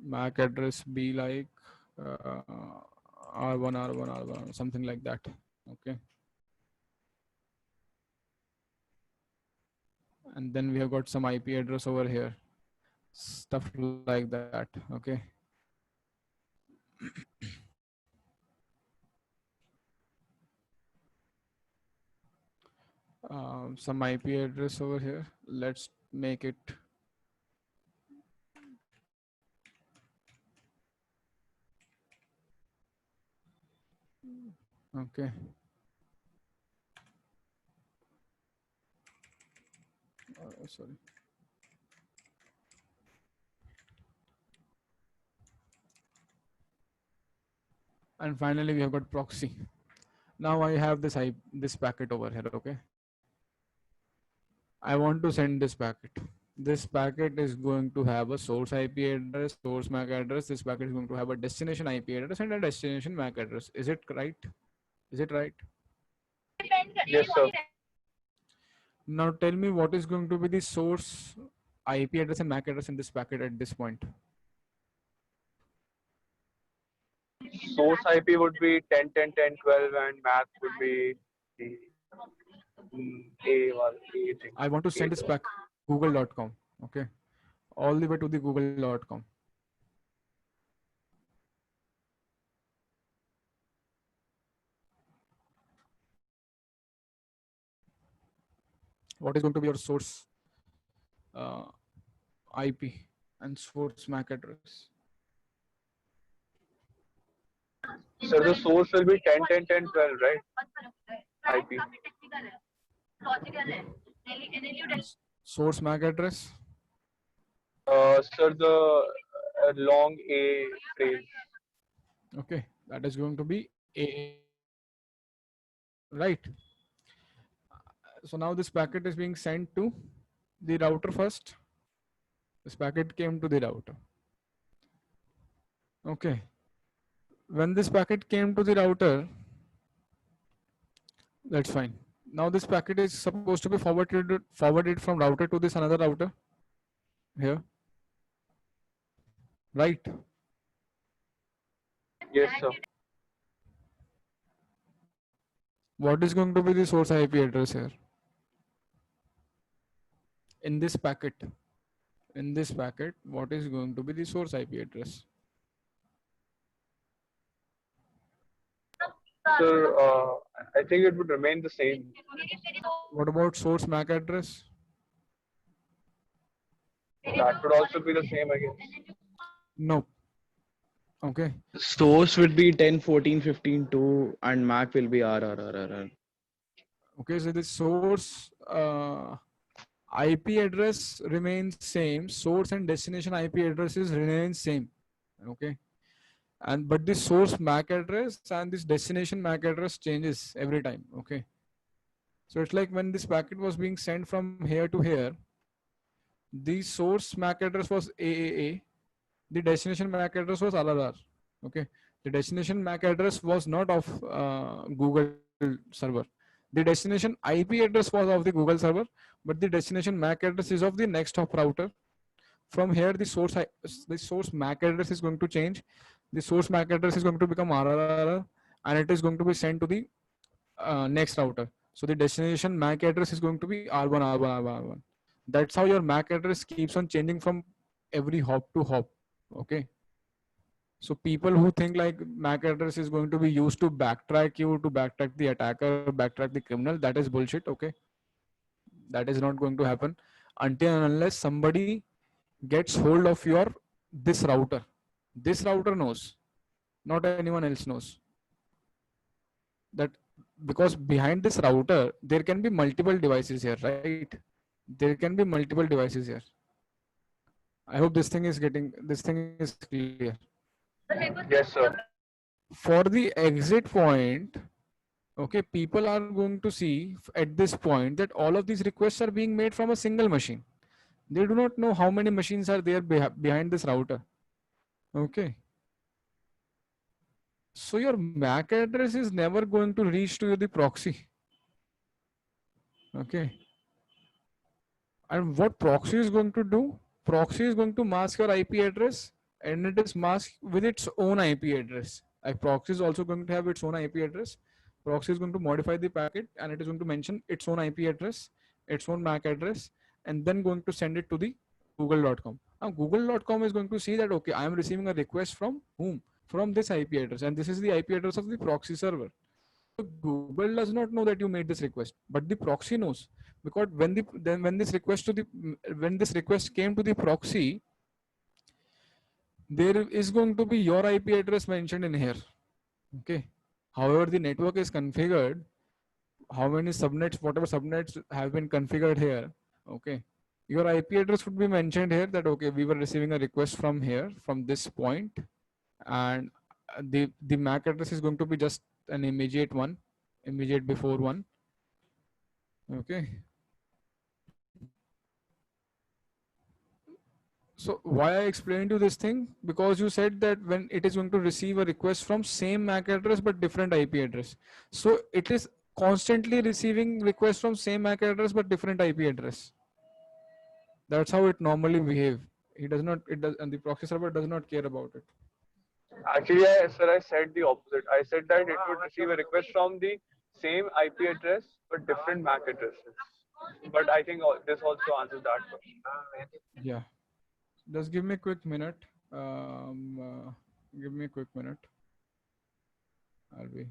MAC address be like R1, R1, R1, something like that. Okay. And then we have got some IP address over here. Stuff like that. Okay. Some IP address over here. Let's make it okay. Sorry. And finally, we have got proxy. Now I have this packet over here. Okay. I want to send this packet. This packet is going to have a source IP address, source MAC address. This packet is going to have a destination IP address and a destination MAC address. Is it right? Is it right? Yes, sir. Now tell me what is going to be the source IP address and MAC address in this packet at this point. Source IP would be 10.10.10.12 and MAC would be the A1, A thing. I want to send this back google.com. Okay. All the way to the google.com. What is going to be your source IP and source MAC address? So the source will be 10.10.10.12, right? IP. Source MAC address? Sir, the long A phrase. Okay, that is going to be A. Right. So now this packet is being sent to the router first. This packet came to the router. Okay. When this packet came to the router, that's fine. Now this packet is supposed to be forwarded from router to this another router here. Right. Yes, sir. What is going to be the source IP address here? In this packet, what is going to be the source IP address? Sir, I think it would remain the same. What about source MAC address? That would also be the same, I guess. No. Okay. Source would be 10, 14, 15, 2, and MAC will be RRRR. Okay, so the source IP address remains same. Source and destination IP addresses remain same. Okay. But the source MAC address and this destination MAC address changes every time. Okay. So it's like when this packet was being sent from here to here, The source MAC address was AAA, the destination MAC address was RRR. Okay, the destination MAC address was not of Google server. The destination IP address was of the Google server, but the destination MAC address is of the next hop router. From here, the source MAC address is going to change. The source MAC address is going to become RRR, and it is going to be sent to the next router. So the destination MAC address is going to be R1, R1, R1, R1. That's how your MAC address keeps on changing from every hop to hop. Okay. So people who think like MAC address is going to be used to backtrack you, to backtrack the attacker, backtrack the criminal, that is bullshit. Okay. That is not going to happen until and unless somebody gets hold of your this router. This router knows, not anyone else knows that, because behind this router there can be multiple devices here, right? There can be multiple devices here. I hope this thing is clear. Yes, sir. For the exit point, okay, people are going to see at this point that all of these requests are being made from a single machine. They do not know how many machines are there behind this router. Okay, so your MAC address is never going to reach to the proxy. Okay, and what proxy is going to do? Proxy is going to mask your IP address, and it is masked with its own IP address. Like proxy is also going to have its own IP address. Proxy is going to modify the packet, and it is going to mention its own IP address, its own MAC address, and then going to send it to the google.com. Now google.com is going to see that, okay, I am receiving a request from whom? From this IP address, and this is the IP address of the proxy server. So Google does not know that you made this request, but the proxy knows, because when this request came to the proxy, there is going to be your IP address mentioned in here. Okay. However, the network is configured, how many subnets, whatever subnets have been configured here. Okay. Your IP address would be mentioned here that, okay, we were receiving a request from here, from this point, and the MAC address is going to be just an immediate before one. Okay. So why I explained you this thing? Because you said that when it is going to receive a request from same MAC address but different IP address. So it is constantly receiving requests from same MAC address but different IP address. That's how it normally behave. It does not, it does, and the proxy server does not care about it. Actually, sir, I said the opposite. I said that it would receive a request from the same IP address but different MAC addresses. But I think this also answers that question. Yeah. Just give me a quick minute. Give me a quick minute. I'll be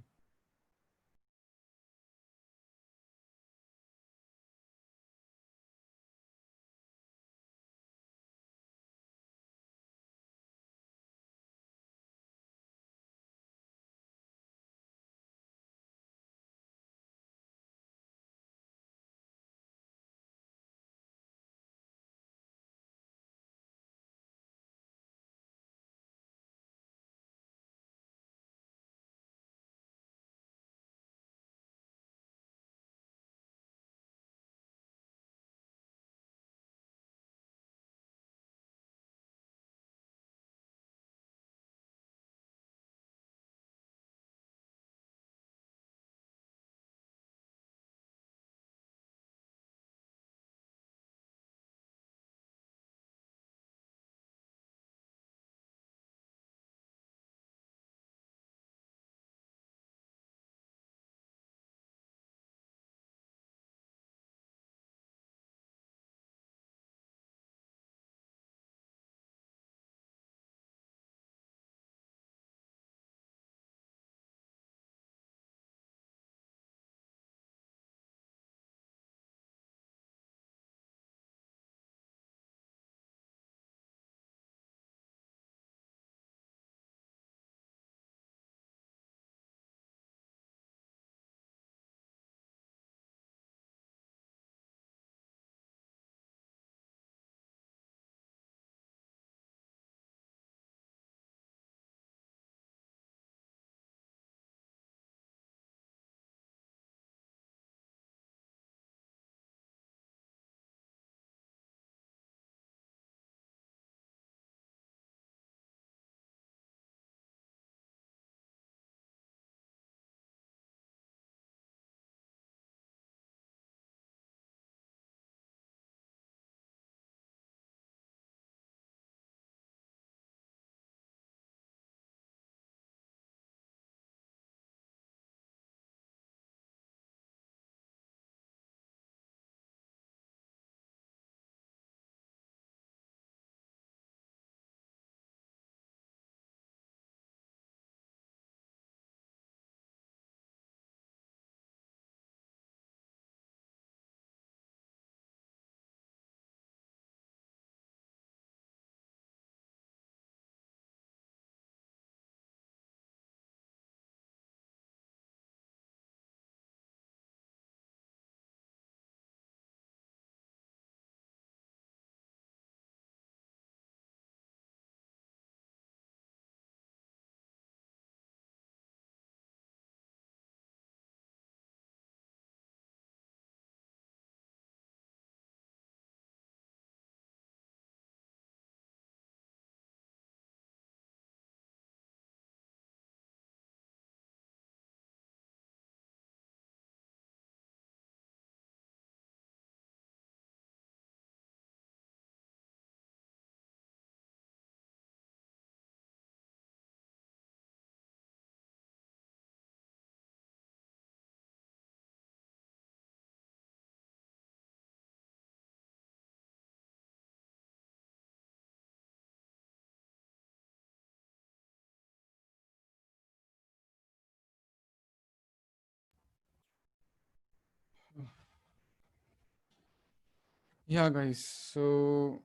Yeah, guys. So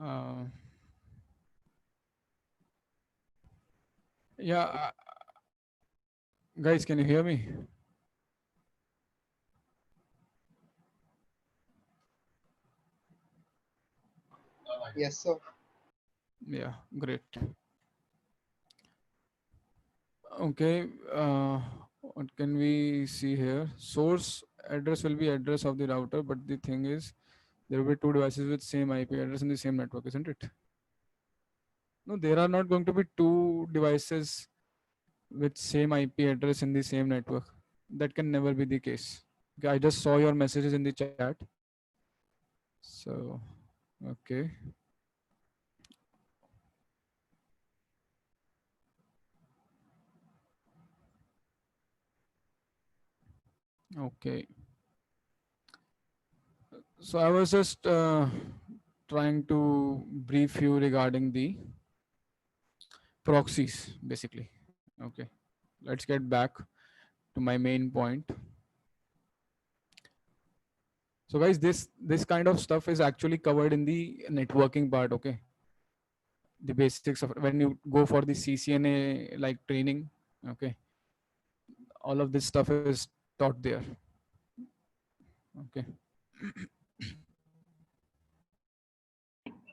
uh, yeah, guys, can you hear me? Yes, sir. Yeah, great. Okay. What can we see here? Source address will be address of the router, but the thing is, there will be two devices with same IP address in the same network, isn't it? No, there are not going to be two devices with same IP address in the same network. That can never be the case. Okay, I just saw your messages in the chat. So, okay. Okay. So I was just trying to brief you regarding the proxies, basically. Okay. Let's get back to my main point. So guys, this kind of stuff is actually covered in the networking part. Okay. The basics of when you go for the CCNA like training. Okay. All of this stuff is taught there. Okay.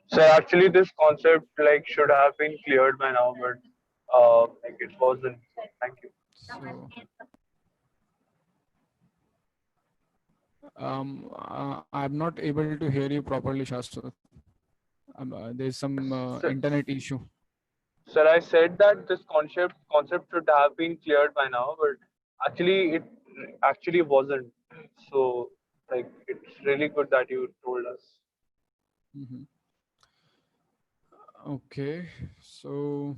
So actually, this concept like should have been cleared by now, but like it wasn't. Thank you. So I'm not able to hear you properly, Shastro. There's some So, internet issue. sir, I said that this concept should have been cleared by now, but actually it actually wasn't. So like it's really good that you told us. Mhm. Okay, so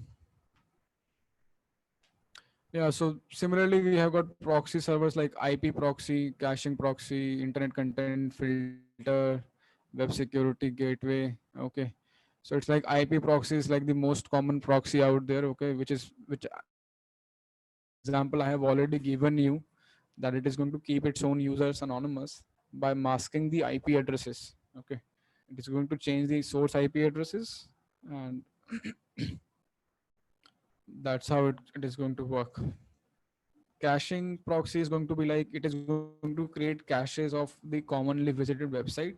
yeah, so similarly we have got proxy servers like IP proxy, caching proxy, internet content filter, web security gateway. Okay, so it's like IP proxy is like the most common proxy out there. Okay, which example I have already given you, that it is going to keep its own users anonymous by masking the IP addresses. Okay, it is going to change the source IP addresses, and that's how it is going to work. Caching proxy is going to be like it is going to create caches of the commonly visited website,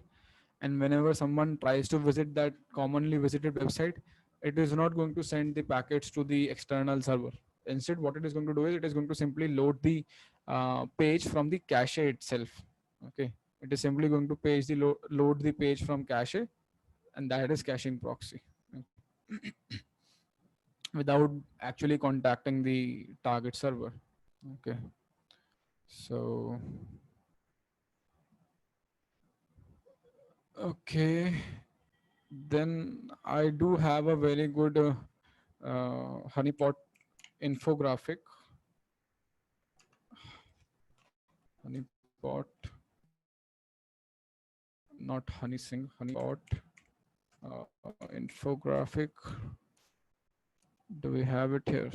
and whenever someone tries to visit that commonly visited website, it is not going to send the packets to the external server. Instead, what it is going to do is it is going to simply load the page from the cache itself. Okay, it is simply going to load the page from cache, and that is caching proxy. Okay. Without actually contacting the target server. Okay, so okay, then I do have a very good honeypot infographic. Honeypot, not honeysync, honeypot infographic. Do we have it here?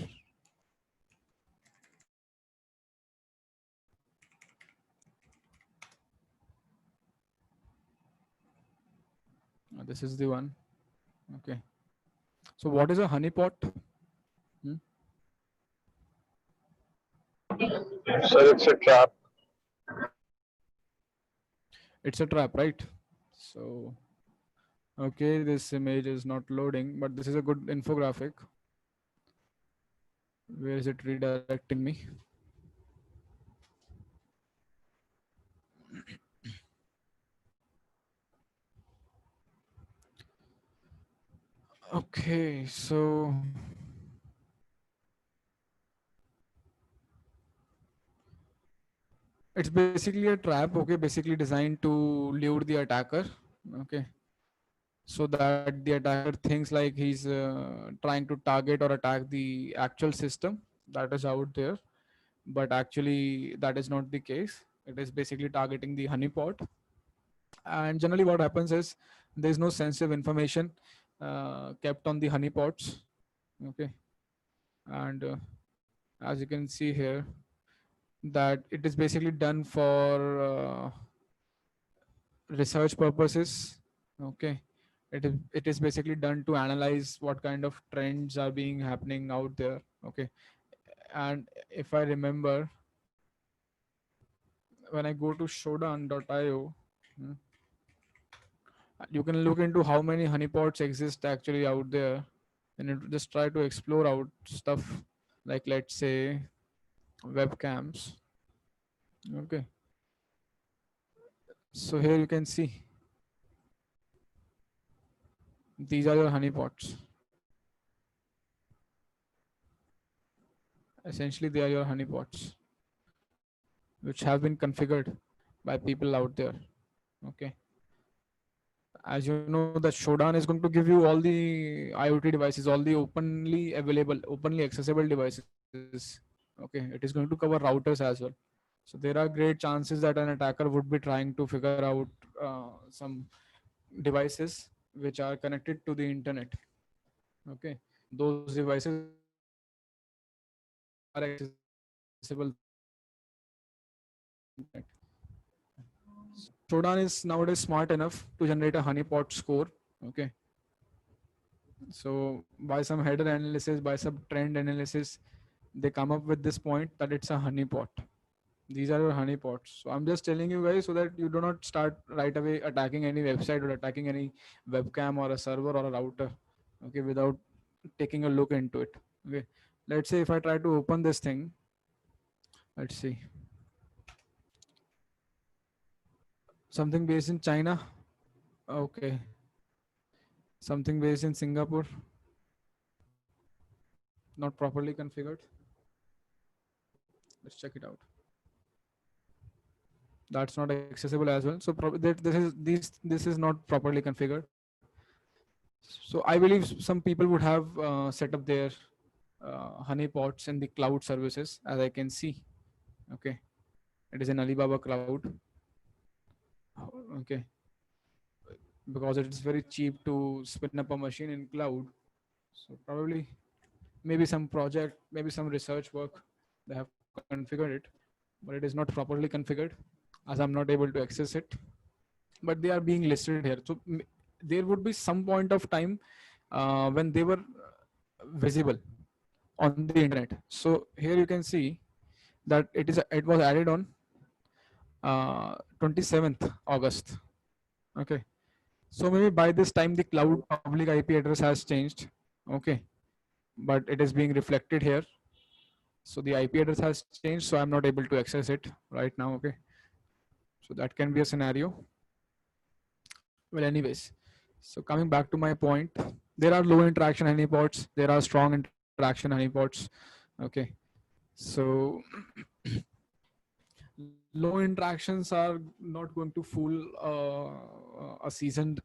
This is the one. Okay. So what is a honeypot? Hmm? So it's a trap. It's a trap, right? So okay, this image is not loading, but this is a good infographic. Where is it redirecting me? Okay, so it's basically a trap. Okay, basically designed to lure the attacker. Okay, so that the attacker thinks like he's trying to target or attack the actual system that is out there, but actually that is not the case. It is basically targeting the honeypot, and generally what happens is there is no sensitive information kept on the honeypots. Okay, and as you can see here, that it is basically done for research purposes. Okay, it is basically done to analyze what kind of trends are being happening out there. Okay, and if I remember, when I go to shodan.io, hmm, you can look into how many honeypots exist actually out there, and just try to explore out stuff like, let's say, webcams. Okay, so here you can see these are your honeypots. Essentially, they are your honeypots, which have been configured by people out there. Okay, as you know, that Shodan is going to give you all the IoT devices, all the openly available, openly accessible devices. Okay, it is going to cover routers as well. So there are great chances that an attacker would be trying to figure out some devices which are connected to the internet. Okay, those devices are accessible through the internet. So Shodan is nowadays smart enough to generate a honeypot score. Okay, so by some header analysis, by some trend analysis, they come up with this point that it's a honeypot. These are your honeypots. So I'm just telling you guys so that you do not start right away attacking any website or attacking any webcam or a server or a router. Okay, without taking a look into it. Okay, let's say if I try to open this thing, let's see, something based in China. Okay, something based in Singapore, not properly configured. Let's check it out. That's not accessible as well. So this is not properly configured. So I believe some people would have set up their honeypots in the cloud services, as I can see. Okay, it is in Alibaba Cloud. Okay, because it is very cheap to spin up a machine in cloud. So probably maybe some project, maybe some research work, they have configured it, but it is not properly configured, as I'm not able to access it. But they are being listed here. So there would be some point of time when they were visible on the internet. So here you can see that it was added on 27th August. Okay, so maybe by this time the cloud public IP address has changed. Okay, but it is being reflected here. So the IP address has changed, so I'm not able to access it right now. Okay, so that can be a scenario. Well, anyways, so coming back to my point, there are low interaction honeypots, there are strong interaction honeypots. Okay, so low interactions are not going to fool a seasoned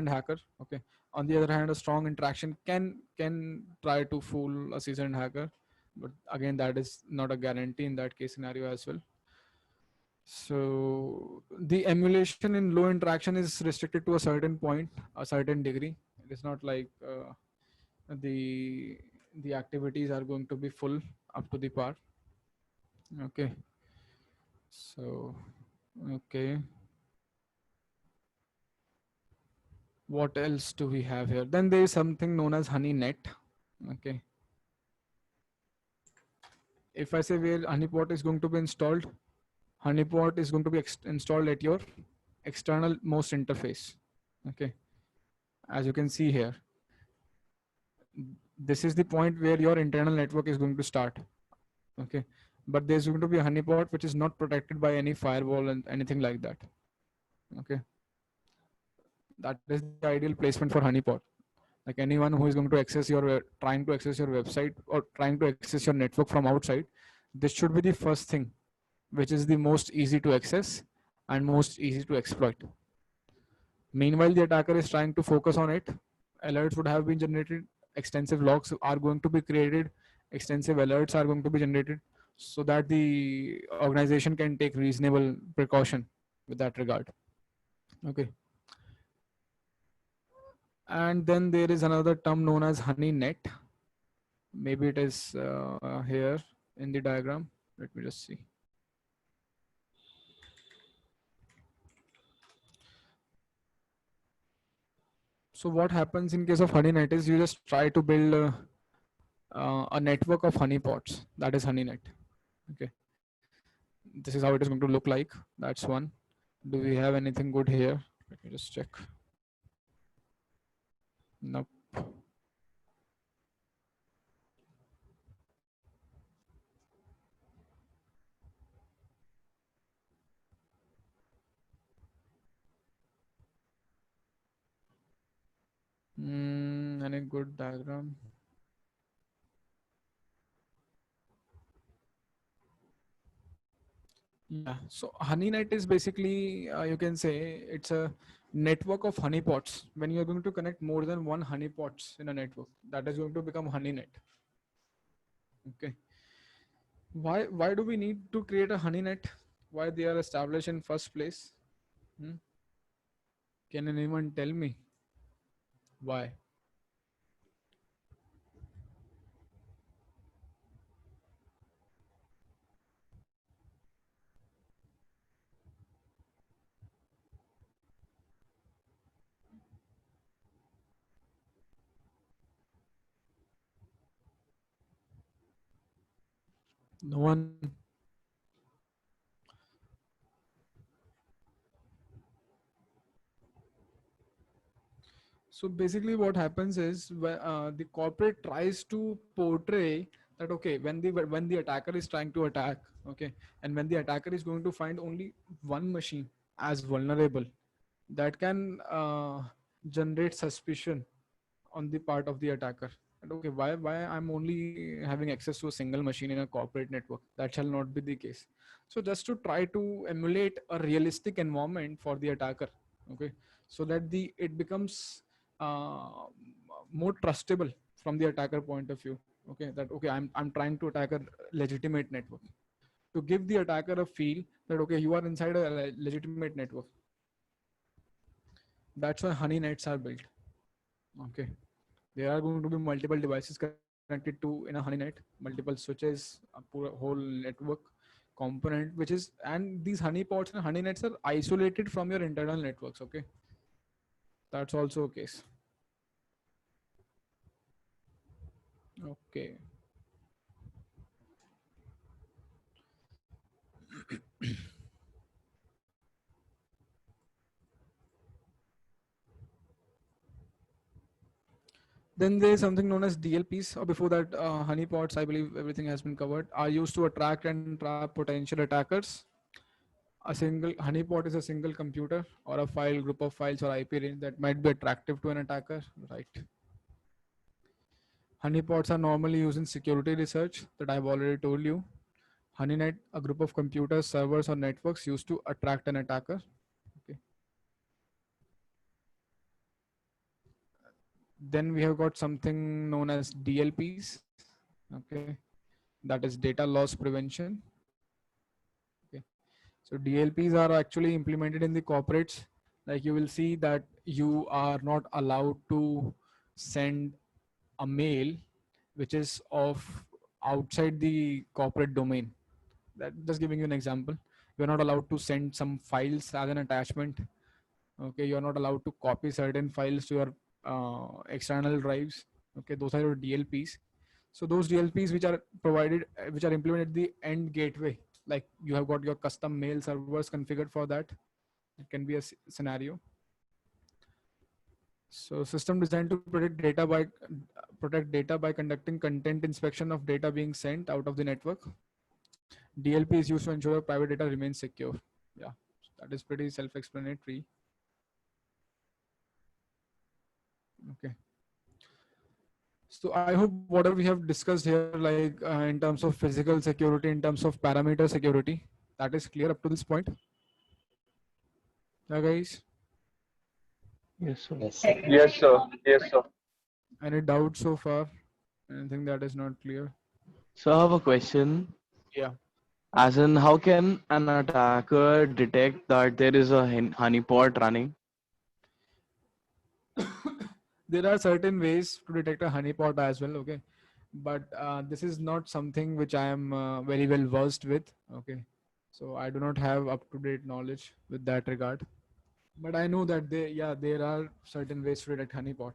hacker. Okay, on the other hand, a strong interaction can try to fool a seasoned hacker, but again, that is not a guarantee in that case scenario as well. So the emulation in low interaction is restricted to a certain point, a certain degree. It is not like the the activities are going to be full up to the par. Okay, so okay, what else do we have here? Then there is something known as honeynet. Okay, if I say where honeypot is going to be installed, honeypot is going to be installed at your external most interface. Okay, as you can see here, this is the point where your internal network is going to start. Okay, but there's going to be a honeypot which is not protected by any firewall and anything like that. Okay, that is the ideal placement for honeypot. Like anyone who is going to access your trying to access your website or trying to access your network from outside, this should be the first thing, which is the most easy to access and most easy to exploit. Meanwhile, the attacker is trying to focus on it. Alerts would have been generated, extensive logs are going to be created, extensive alerts are going to be generated, so that the organization can take reasonable precaution with that regard. Okay, and then there is another term known as honeynet. Maybe it is here in the diagram. Let me just see. So what happens in case of HoneyNet is you just try to build a network of honeypots. That is HoneyNet. Okay, this is how it is going to look like. That's one. Do we have anything good here? Let me just check. Nope. Any good diagram? Yeah. So HoneyNet is basically, you can say it's a network of honeypots. When you are going to connect more than one honeypots in a network, that is going to become HoneyNet. Okay. Why do we need to create a HoneyNet? Why they are established in first place? Hmm? Can anyone tell me why? No one. So basically, what happens is the corporate tries to portray that okay, when the attacker is trying to attack, okay, and when the attacker is going to find only one machine as vulnerable, that can generate suspicion on the part of the attacker. And okay, why I'm only having access to a single machine in a corporate network? That shall not be the case. So just to try to emulate a realistic environment for the attacker, okay, so that the it becomes uh, more trustable from the attacker point of view. Okay, that okay, I'm trying to attack a legitimate network, to give the attacker a feel that okay, you are inside a legitimate network. That's why honey nets are built. Okay, there are going to be multiple devices connected to in a honeynet, multiple switches, a whole network component, which is, and these honeypots and honeynets are isolated from your internal networks. Okay, that's also a case. Okay. Then there is something known as DLPs, or before that, honeypots. I believe everything has been covered. Are used to attract and trap potential attackers. A single honeypot is a single computer or a file group of files or IP range that might be attractive to an attacker. Right. Honeypots are normally used in security research that I've already told you. HoneyNet, a group of computers, servers, or networks used to attract an attacker. Okay. Then we have got something known as DLPs. Okay. That is data loss prevention. Okay. So DLPs are actually implemented in the corporates. Like you will see that you are not allowed to send a mail which is of outside the corporate domain. That just giving you an example. You're not allowed to send some files as an attachment. Okay, you're not allowed to copy certain files to your external drives. Okay, those are your DLPs. So those DLPs which are provided, which are implemented at the end gateway, like you have got your custom mail servers configured for that. It can be a scenario. So system designed to protect data by conducting content inspection of data being sent out of the network. DLP is used to ensure private data remains secure. Yeah, that is pretty self-explanatory. Okay. So I hope whatever we have discussed here, like in terms of physical security, in terms of parameter security, that is clear up to this point. Yeah, guys. Yes, sir. Yes, sir. Yes, sir. Yes, sir. Any doubts so far? Anything that is not clear? So I have a question. Yeah. As in, how can an attacker detect that there is a honeypot running? There are certain ways to detect a honeypot as well. Okay, but this is not something which I am very well versed with. Okay, so I do not have up to date knowledge with that regard. But I know that there are certain ways to detect honeypot.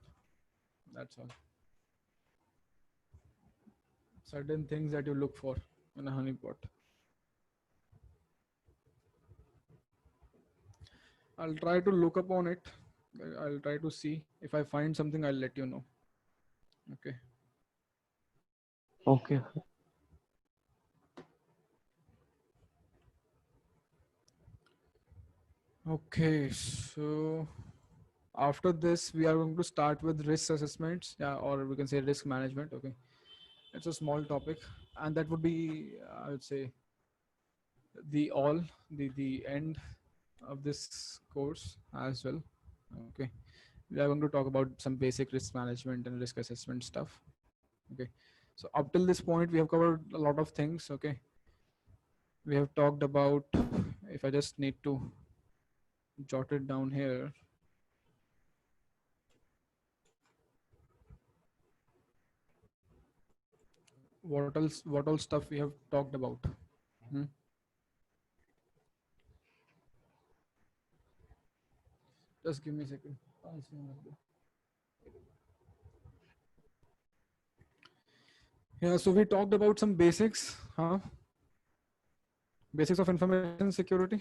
That's all. Certain things that you look for in a honeypot. I'll try to look up on it. I'll try to see. If I find something, I'll let you know. Okay. Okay. Okay. So after this, we are going to start with risk assessments, yeah, or we can say risk management. Okay. It's a small topic, and that would be, I would say, the end of this course as well. Okay. We are going to talk about some basic risk management and risk assessment stuff. Okay. So up till this point, we have covered a lot of things. Okay. We have talked about, if I just need to jot it down here. What else? What all stuff we have talked about? Hmm? Just give me a second. Yeah, so we talked about some basics, huh? Basics of information security,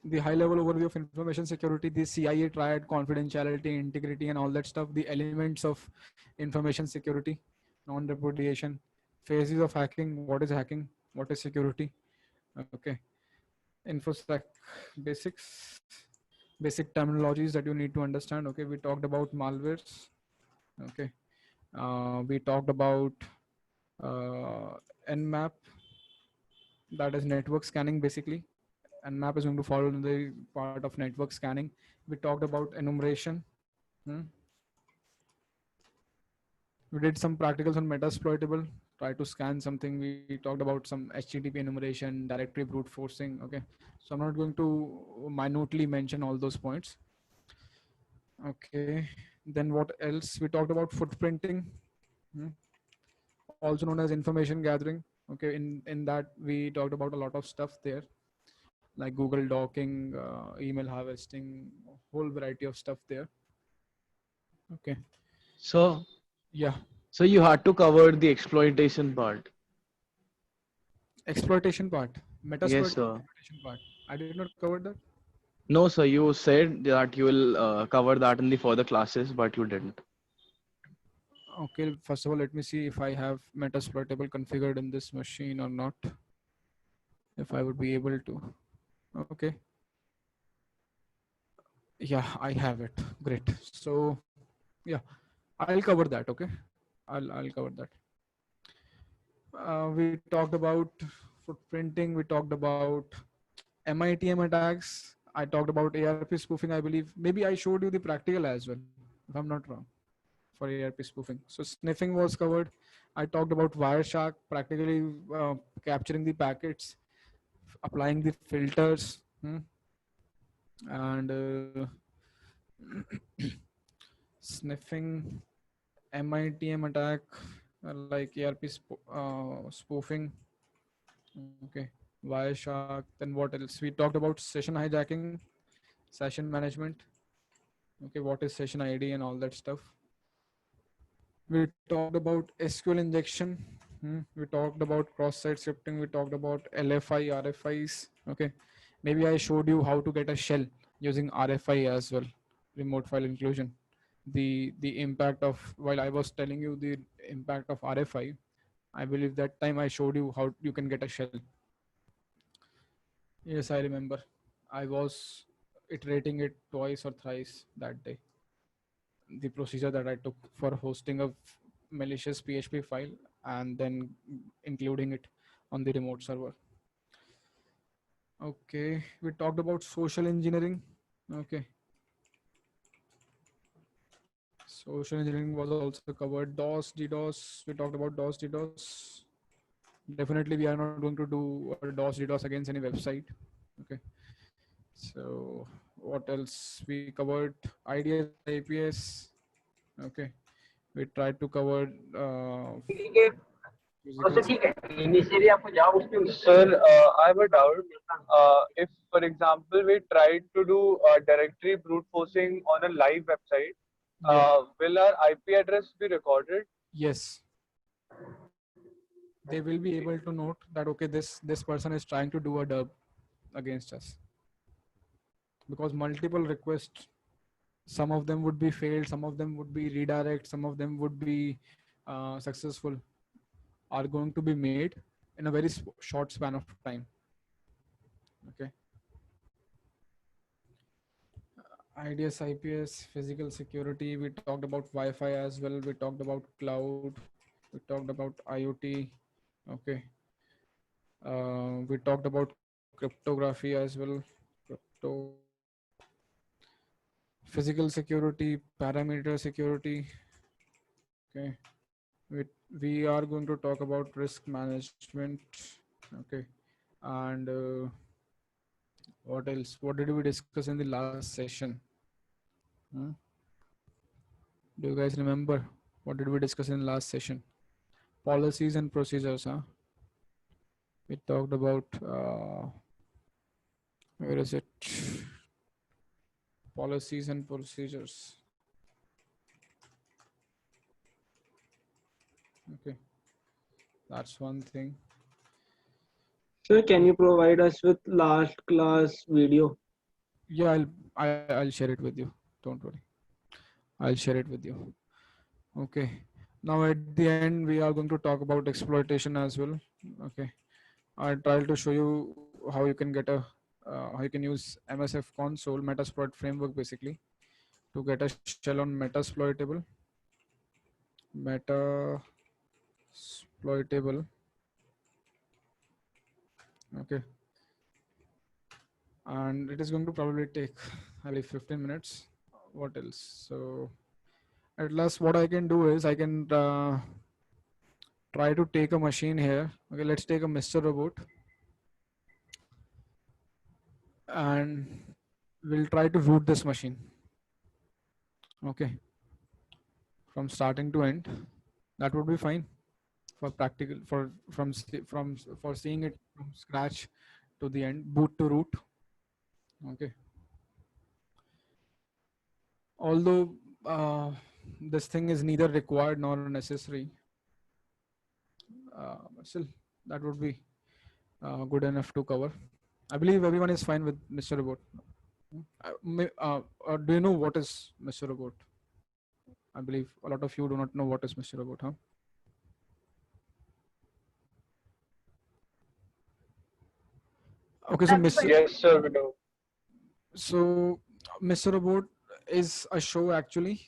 the high level overview of information security, the CIA triad, confidentiality, integrity, and all that stuff, the elements of information security, non repudiation, phases of hacking, what is hacking, what is security, okay, infosec basics, basic terminologies that you need to understand. Okay, we talked about malwares. Okay, we talked about nmap, that is network scanning basically. Nmap is going to follow in the part of network scanning. We talked about enumeration. Hmm? We did some practicals on metasploitable, try to scan something. We talked about some HTTP enumeration, directory brute forcing. Okay, so I'm not going to minutely mention all those points. Okay, then what else? We talked about footprinting, hmm, also known as information gathering. Okay, in that we talked about a lot of stuff there, like Google docking, email harvesting, whole variety of stuff there. Okay, So, yeah, so you had to cover the exploitation part. exploitation part, Yes, metasploitation sir. part. I did not cover that. No, sir. You said that you will cover that in the further classes, but you didn't. Okay, first of all, let me see if I have metasploitable configured in this machine or not. If I would be able to. Okay. Yeah, I have it. Great. So yeah, I'll cover that. Okay. I'll cover that. We talked about footprinting. We talked about MITM attacks. I talked about ARP spoofing. I believe maybe I showed you the practical as well, if I'm not wrong, for ARP spoofing. So sniffing was covered. I talked about Wireshark, practically capturing the packets, applying the filters, and sniffing, MITM attack, like ARP spoofing. Okay, Wireshark. Then what else? We talked about session hijacking, session management. Okay, what is session ID and all that stuff. We talked about SQL injection. We talked about cross-site scripting. We talked about LFI, RFIs. Okay, maybe I showed you how to get a shell using RFI as well, remote file inclusion. The impact of, while I was telling you the impact of RFI, I believe that time I showed you how you can get a shell. Yes, I remember. I was iterating it twice or thrice that day. The procedure that I took for hosting a malicious PHP file and then including it on the remote server. Okay, we talked about social engineering. Okay, social engineering was also covered. DOS, DDoS. We talked about DOS, DDoS. Definitely, we are not going to do a DOS, DDoS against any website. Okay. So what else? We covered IDS, IPS. Okay. We tried to cover physical Sir, I have a doubt. If, for example, we try to do directory brute forcing on a live website, Yeah. will our IP address be recorded? Yes. They will be able to note that okay, this person is trying to do a dub against us, because multiple requests, some of them would be failed, some of them would be redirect, some of them would be successful, are going to be made in a very short span of time. Okay. IDS, IPS, physical security. We talked about Wi-Fi as well. We talked about cloud. We talked about IoT. Okay. We talked about cryptography as well. Crypto, physical security, parameter security. Okay. We are going to talk about risk management. Okay. And what else? What did we discuss in the last session? Hmm? Do you guys remember? What did we discuss in the last session? Policies and procedures, huh? We talked about, where is it? Policies and procedures. Okay. That's one thing. Sir, can you provide us with last class video? Yeah, I'll share it with you. Don't worry. I'll share it with you. Okay. Now at the end, we are going to talk about exploitation as well. Okay. I'll try to show you how you can get a, how you can use MSF console Metasploit framework basically to get a shell on Metasploitable. Metasploitable. Okay. And it is going to probably take, I believe, 15 minutes. What else? So at last, what I can do is I can try to take a machine here. Okay, let's take a Mr. Robot, and we'll try to root this machine. Okay, from starting to end. That would be fine for practical, for seeing it from scratch to the end, boot to root. Okay. Although this thing is neither required nor necessary, still that would be good enough to cover. I believe everyone is fine with Mr. Robot. Do you know what is Mr. Robot? I believe a lot of you do not know what is Mr. Robot, huh? Okay, so Yes, sir, we do. So Mr. Robot is a show actually,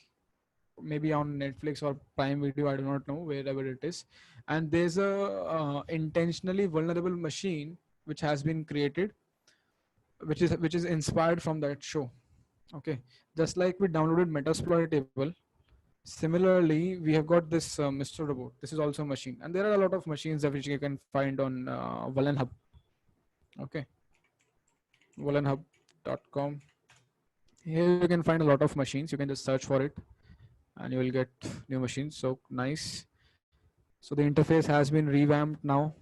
maybe on Netflix or Prime Video, I do not know, wherever it is. And there's a intentionally vulnerable machine which has been created, which is inspired from that show. Okay, just like we downloaded Metasploitable, similarly we have got this Mr. Robot. This is also a machine, and there are a lot of machines that which you can find on Vuln Hub. Okay, vulnhub.com. Here you can find a lot of machines. You can just search for it and you will get new machines. So nice. So the interface has been revamped now.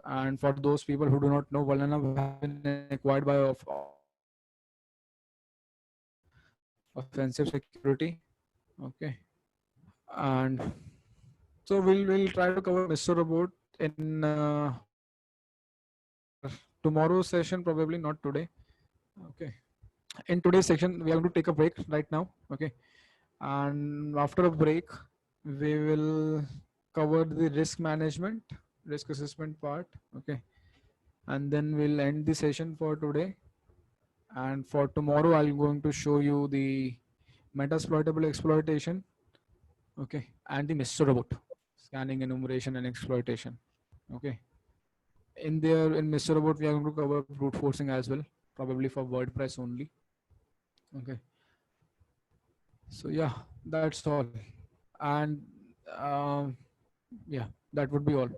And for those people who do not know, Vulnerable has been acquired by Offensive Security. Okay. And so we'll try to cover Mr. Robot in tomorrow's session, probably not today. Okay. In today's section, we are going to take a break right now. Okay. And after a break, we will cover the risk management, risk assessment part. Okay. And then we'll end the session for today. And for tomorrow, I'm going to show you the Metasploitable exploitation. Okay. And the Mr. Robot, scanning, enumeration, and exploitation. Okay. In there, in Mr. Robot, we are going to cover brute forcing as well, probably for WordPress only. Okay. So yeah, that's all. And yeah, that would be all.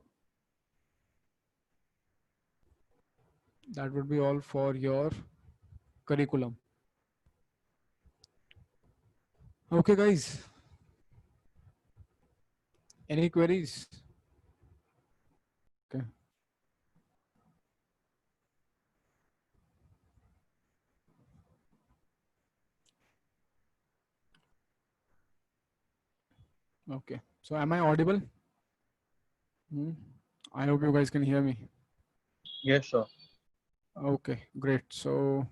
That would be all for your curriculum. Okay, guys. Any queries? Okay. Okay. So am I audible? Hmm? I hope you guys can hear me. Yes, sir. Okay, great. So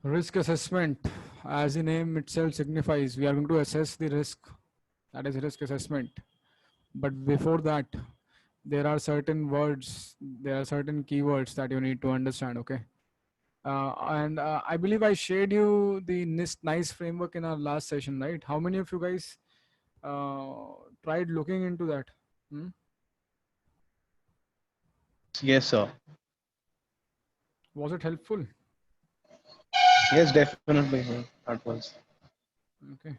risk assessment, as the name itself signifies, we are going to assess the risk. That is risk assessment. But before that, there are certain words, there are certain keywords that you need to understand. Okay. And I believe I shared you the NIST NICE framework in our last session, right? How many of you guys tried looking into that? Hmm? Yes, sir. Was it helpful? Yes, definitely, sir. That was. Okay,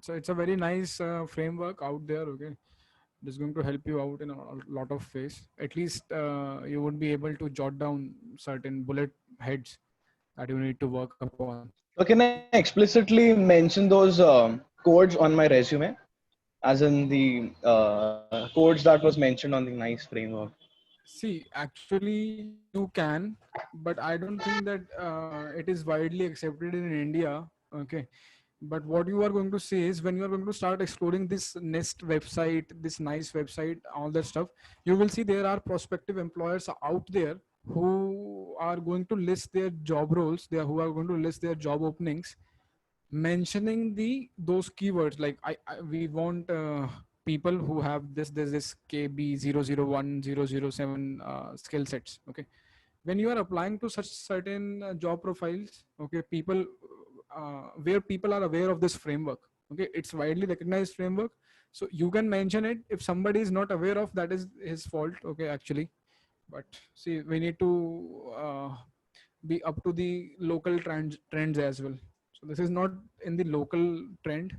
so it's a very nice framework out there. Okay, it is going to help you out in a lot of ways. At least you would be able to jot down certain bullet heads that you need to work upon. So can I explicitly mention those codes on my resume, as in the codes that was mentioned on the NICE framework? See, actually, you can, but I don't think that it is widely accepted in India. Okay. But what you are going to say is when you are going to start exploring this Nest website, this NICE website, all that stuff, you will see there are prospective employers out there who are going to list their job roles, who are going to list their job openings, mentioning those keywords like we want people who have this KB 001 007 skill sets. Okay, when you are applying to such certain job profiles, okay, people where people are aware of this framework, okay, it's widely recognized framework, so you can mention it. If somebody is not aware of, that is his fault, okay, actually. But see, we need to be up to the local trends as well. So this is not in the local trend,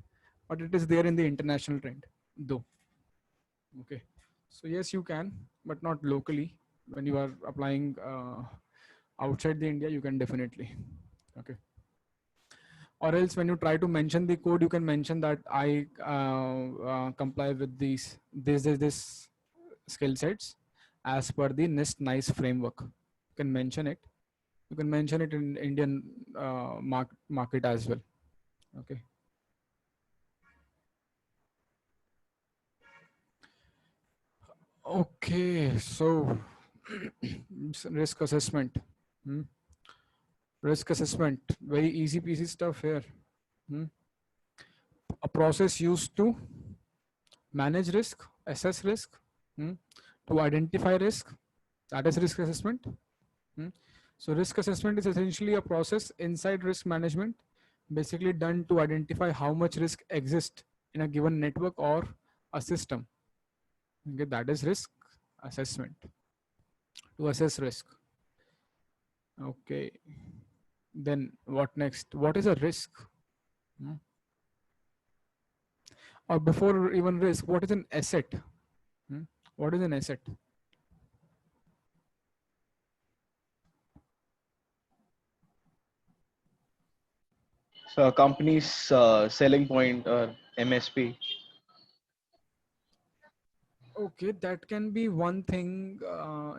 but it is there in the international trend though. Okay, so yes, you can, but not locally. When you are applying outside the India, you can definitely. Okay, or else when you try to mention the code, you can mention that I comply with this skill sets as per the NIST NICE framework. You can mention it. You can mention it in Indian market as well. Okay. Okay, so risk assessment. Hmm? Risk assessment, very easy peasy stuff here. Hmm? A process used to manage risk, assess risk, hmm? to identify risk. That is risk assessment. Hmm? So risk assessment is essentially a process inside risk management, basically done to identify how much risk exists in a given network or a system. Okay, that is risk assessment, to assess risk. Okay, then what next? What is a risk? Hmm? Or before even risk, what is an asset? Hmm? What is an asset? So a company's selling point or MSP. Okay, that can be one thing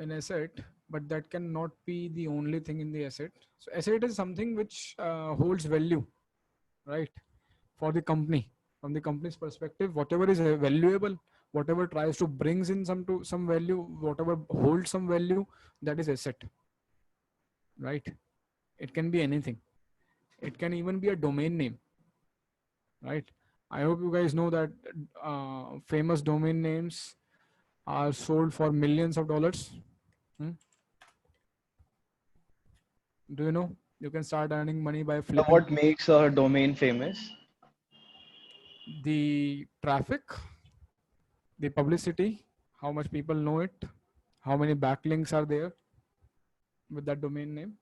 in asset, but that cannot be the only thing in the asset. So asset is something which holds value, right? For the company, from the company's perspective, whatever is valuable, whatever tries to brings in some value, whatever holds some value, that is asset, right? It can be anything. It can even be a domain name, right? I hope you guys know that famous domain names are sold for millions of dollars. Hmm? Do you know you can start earning money by flipping What makes a domain famous? the traffic, the publicity, how much people know it, how many backlinks are there with that domain name.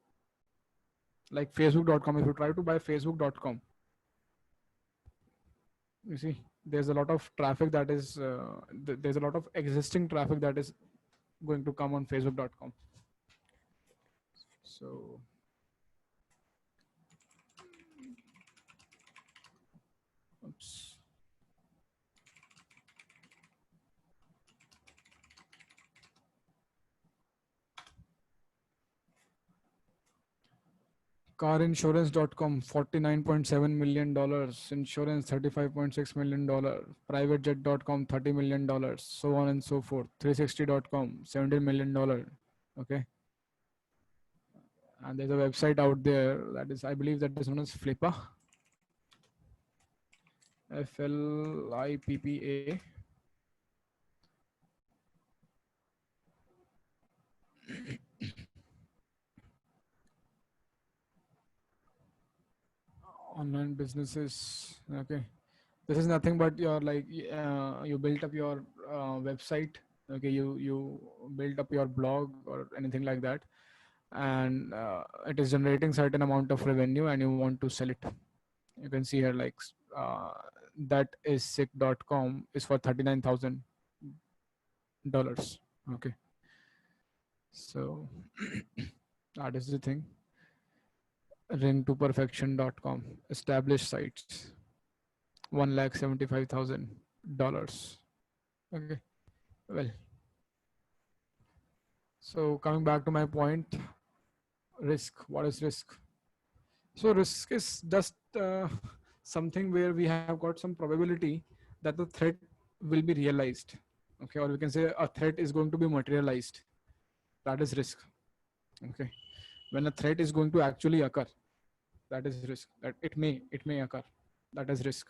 Like facebook.com, if you try to buy facebook.com, you see there's a lot of traffic that is there's a lot of existing traffic that is going to come on facebook.com. So oops. Carinsurance.com, $49.7 million. Insurance, $35.6 million. Privatejet.com, $30 million. So on and so forth. 360.com, $17 million. Okay. And there's a website out there that is, I believe that is known as Flippa. Flippa. Online businesses. Okay. This is nothing but your like you built up your website. Okay. You built up your blog or anything like that, and it is generating certain amount of revenue, and you want to sell it. You can see here like uh, that is sick.com is for $39,000. Okay. So that is the thing. Ringtoperfection.com, established sites, $1,75,000. Okay. Well, so coming back to my point, risk. What is risk? So risk is just something where we have got some probability that the threat will be realized. Okay, or we can say a threat is going to be materialized. That is risk. Okay, when a threat is going to actually occur, that is risk. That it may occur. That is risk.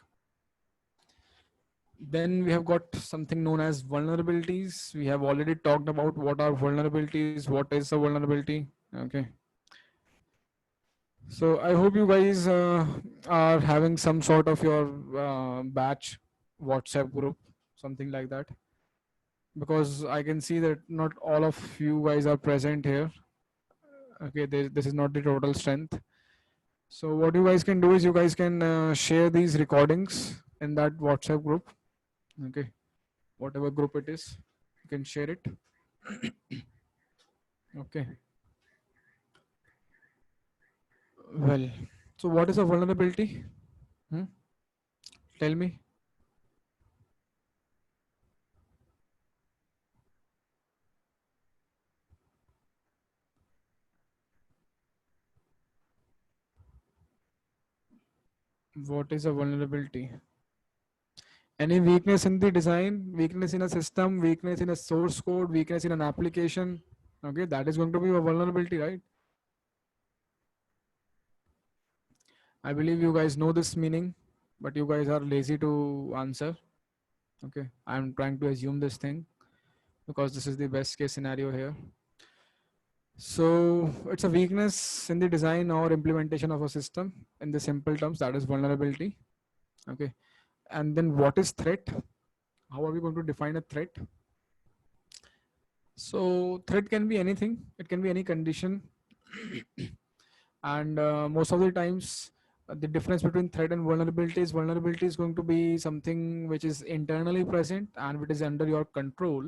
Then we have got something known as vulnerabilities. We have already talked about what are vulnerabilities, what is a vulnerability. Okay. So I hope you guys are having some sort of your batch WhatsApp group, something like that, because I can see that not all of you guys are present here. Okay, this is not the total strength. So what you guys can do is you guys can share these recordings in that WhatsApp group. Okay, whatever group it is, you can share it. Okay. Well, so what is a vulnerability? Tell me. What is a vulnerability? Any weakness in the design, weakness in a system, weakness in a source code, weakness in an application. Okay, that is going to be a vulnerability, right? I believe you guys know this meaning, but you guys are lazy to answer. Okay, I'm trying to assume this thing because this is the best case scenario here. So it's a weakness in the design or implementation of a system. In the simple terms, that is vulnerability. Okay, and then what is threat? How are we going to define a threat? So threat can be anything. It can be any condition. And most of the times, the difference between threat and vulnerability is going to be something which is internally present and which is under your control.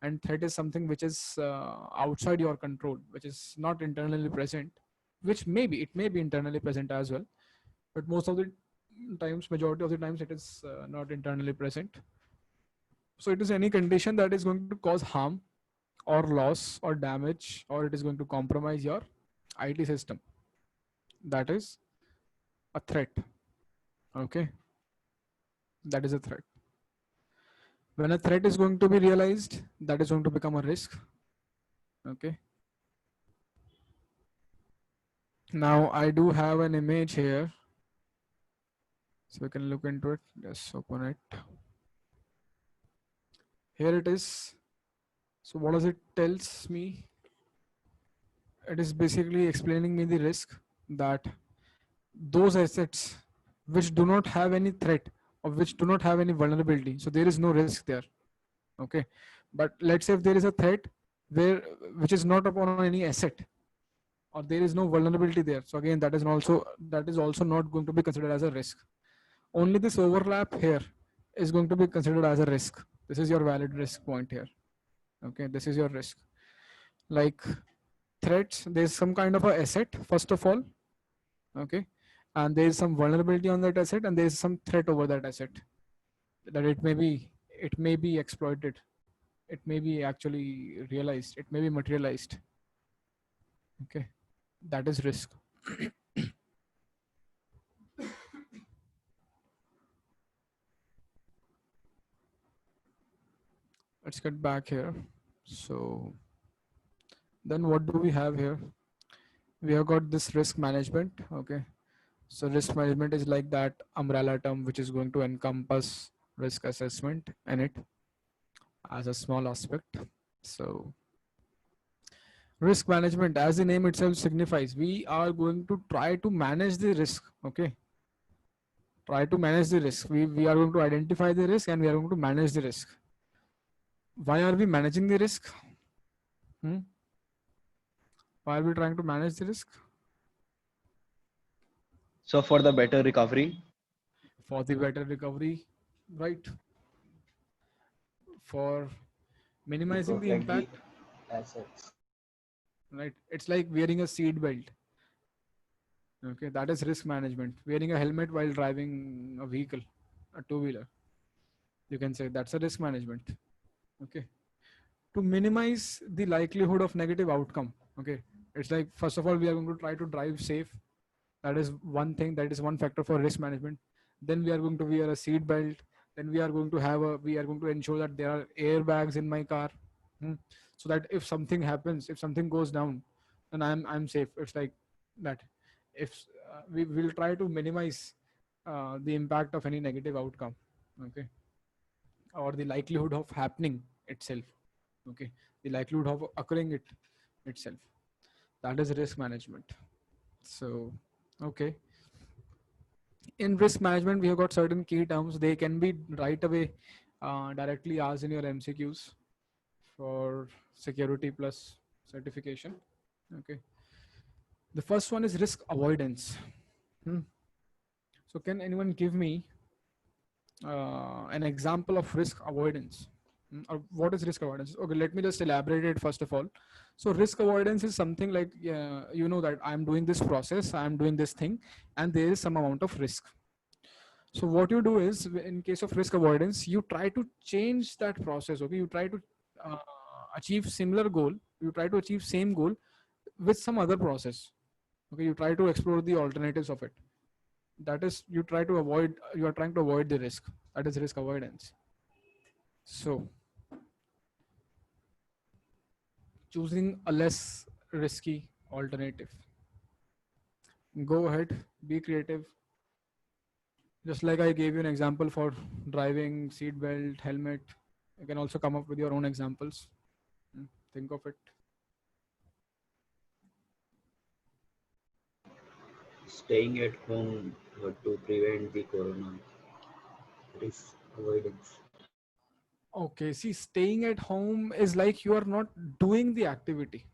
And threat is something which is outside your control, which is not internally present, which it may be internally present as well. But most of the times, majority of the times, it is not internally present. So it is any condition that is going to cause harm or loss or damage, or it is going to compromise your IT system. That is a threat. Okay, that is a threat. When a threat is going to be realized, that is going to become a risk. Okay, now I do have an image here, so we can look into it. Just open it. Here it is. So what does it tells me? It is basically explaining me the risk that those assets which do not have any threat or which do not have any vulnerability, so there is no risk there. Okay, but let's say if there is a threat which is not upon any asset, or there is no vulnerability there, so again that is also not going to be considered as a risk. Only this overlap here is going to be considered as a risk. This is your valid risk point here. Okay, this is your risk. Like threats, there's some kind of a asset first of all. Okay, and there is some vulnerability on that asset, and there is some threat over that asset, that it may be exploited, it may be actually realized, it may be materialized. Okay, that is risk. let's get back here. So then what do we have here? We have got this risk management. Okay. So risk management is like that umbrella term which is going to encompass risk assessment in it as a small aspect. So risk management, as the name itself signifies, we are going to try to manage the risk. Okay. Try to manage the risk. We are going to identify the risk and we are going to manage the risk. Why are we managing the risk? Why are we trying to manage the risk? So for the better recovery. For the better recovery, right? For minimizing the protect the impact, assets. right? It's like wearing a seat belt. Okay, that is risk management. Wearing a helmet while driving a vehicle, a two-wheeler. You can say that's a risk management. Okay. To minimize the likelihood of negative outcome. Okay. It's like, first of all, we are going to try to drive safe. That is one thing, that is one factor for risk management. Then we are going to wear a seat belt. Then we are going to ensure that there are airbags in my car. So that if something happens, if something goes down, then I'm safe. It's like that. If we will try to minimize the impact of any negative outcome. Okay. Or the likelihood of happening itself. Okay. The likelihood of occurring it itself. That is risk management. So, okay. In risk management, we have got certain key terms. They can be right away directly asked in your MCQs for security plus certification. Okay. The first one is risk avoidance. So can anyone give me an example of risk avoidance? Or what is risk avoidance? Okay, let me just elaborate it first of all. So risk avoidance is something like, you know that I'm doing this process, I'm doing this thing, and there is some amount of risk. So what you do is, in case of risk avoidance, you try to change that process. Okay, you try to achieve similar goal, you try to achieve same goal with some other process. Okay, you try to explore the alternatives of it. That is, you are trying to avoid the risk. That is risk avoidance. So choosing a less risky alternative. Go ahead, be creative. Just like I gave you an example for driving, seat belt, helmet, you can also come up with your own examples. Think of it. Staying at home to prevent the corona. Risk avoidance. Okay, see, staying at home is like you are not doing the activity.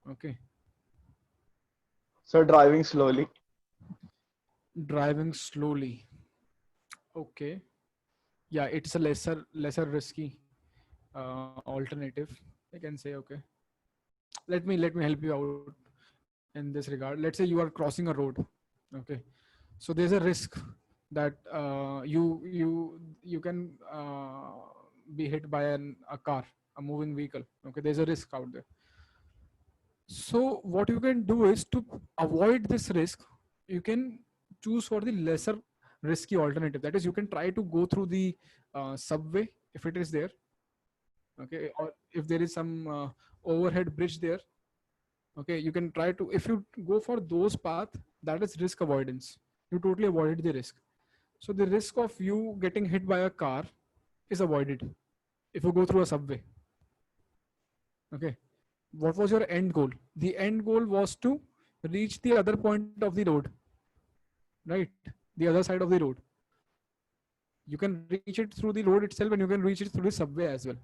Okay. So driving slowly. Driving slowly. Okay. Yeah, it's a lesser risky alternative. I can say, okay. Let me help you out in this regard. Let's say you are crossing a road. Okay. So there's a risk that you can be hit by a car, a moving vehicle. Okay, there's a risk out there. So what you can do is, to avoid this risk, you can choose for the lesser risky alternative. That is, you can try to go through the subway if it is there. Okay, or if there is some overhead bridge there. Okay, you can try to, if you go for those path, that is risk avoidance. You totally avoided the risk. So the risk of you getting hit by a car is avoided if you go through a subway. Okay. What was your end goal? The end goal was to reach the other point of the road, right? The other side of the road. You can reach it through the road itself, and you can reach it through the subway as well.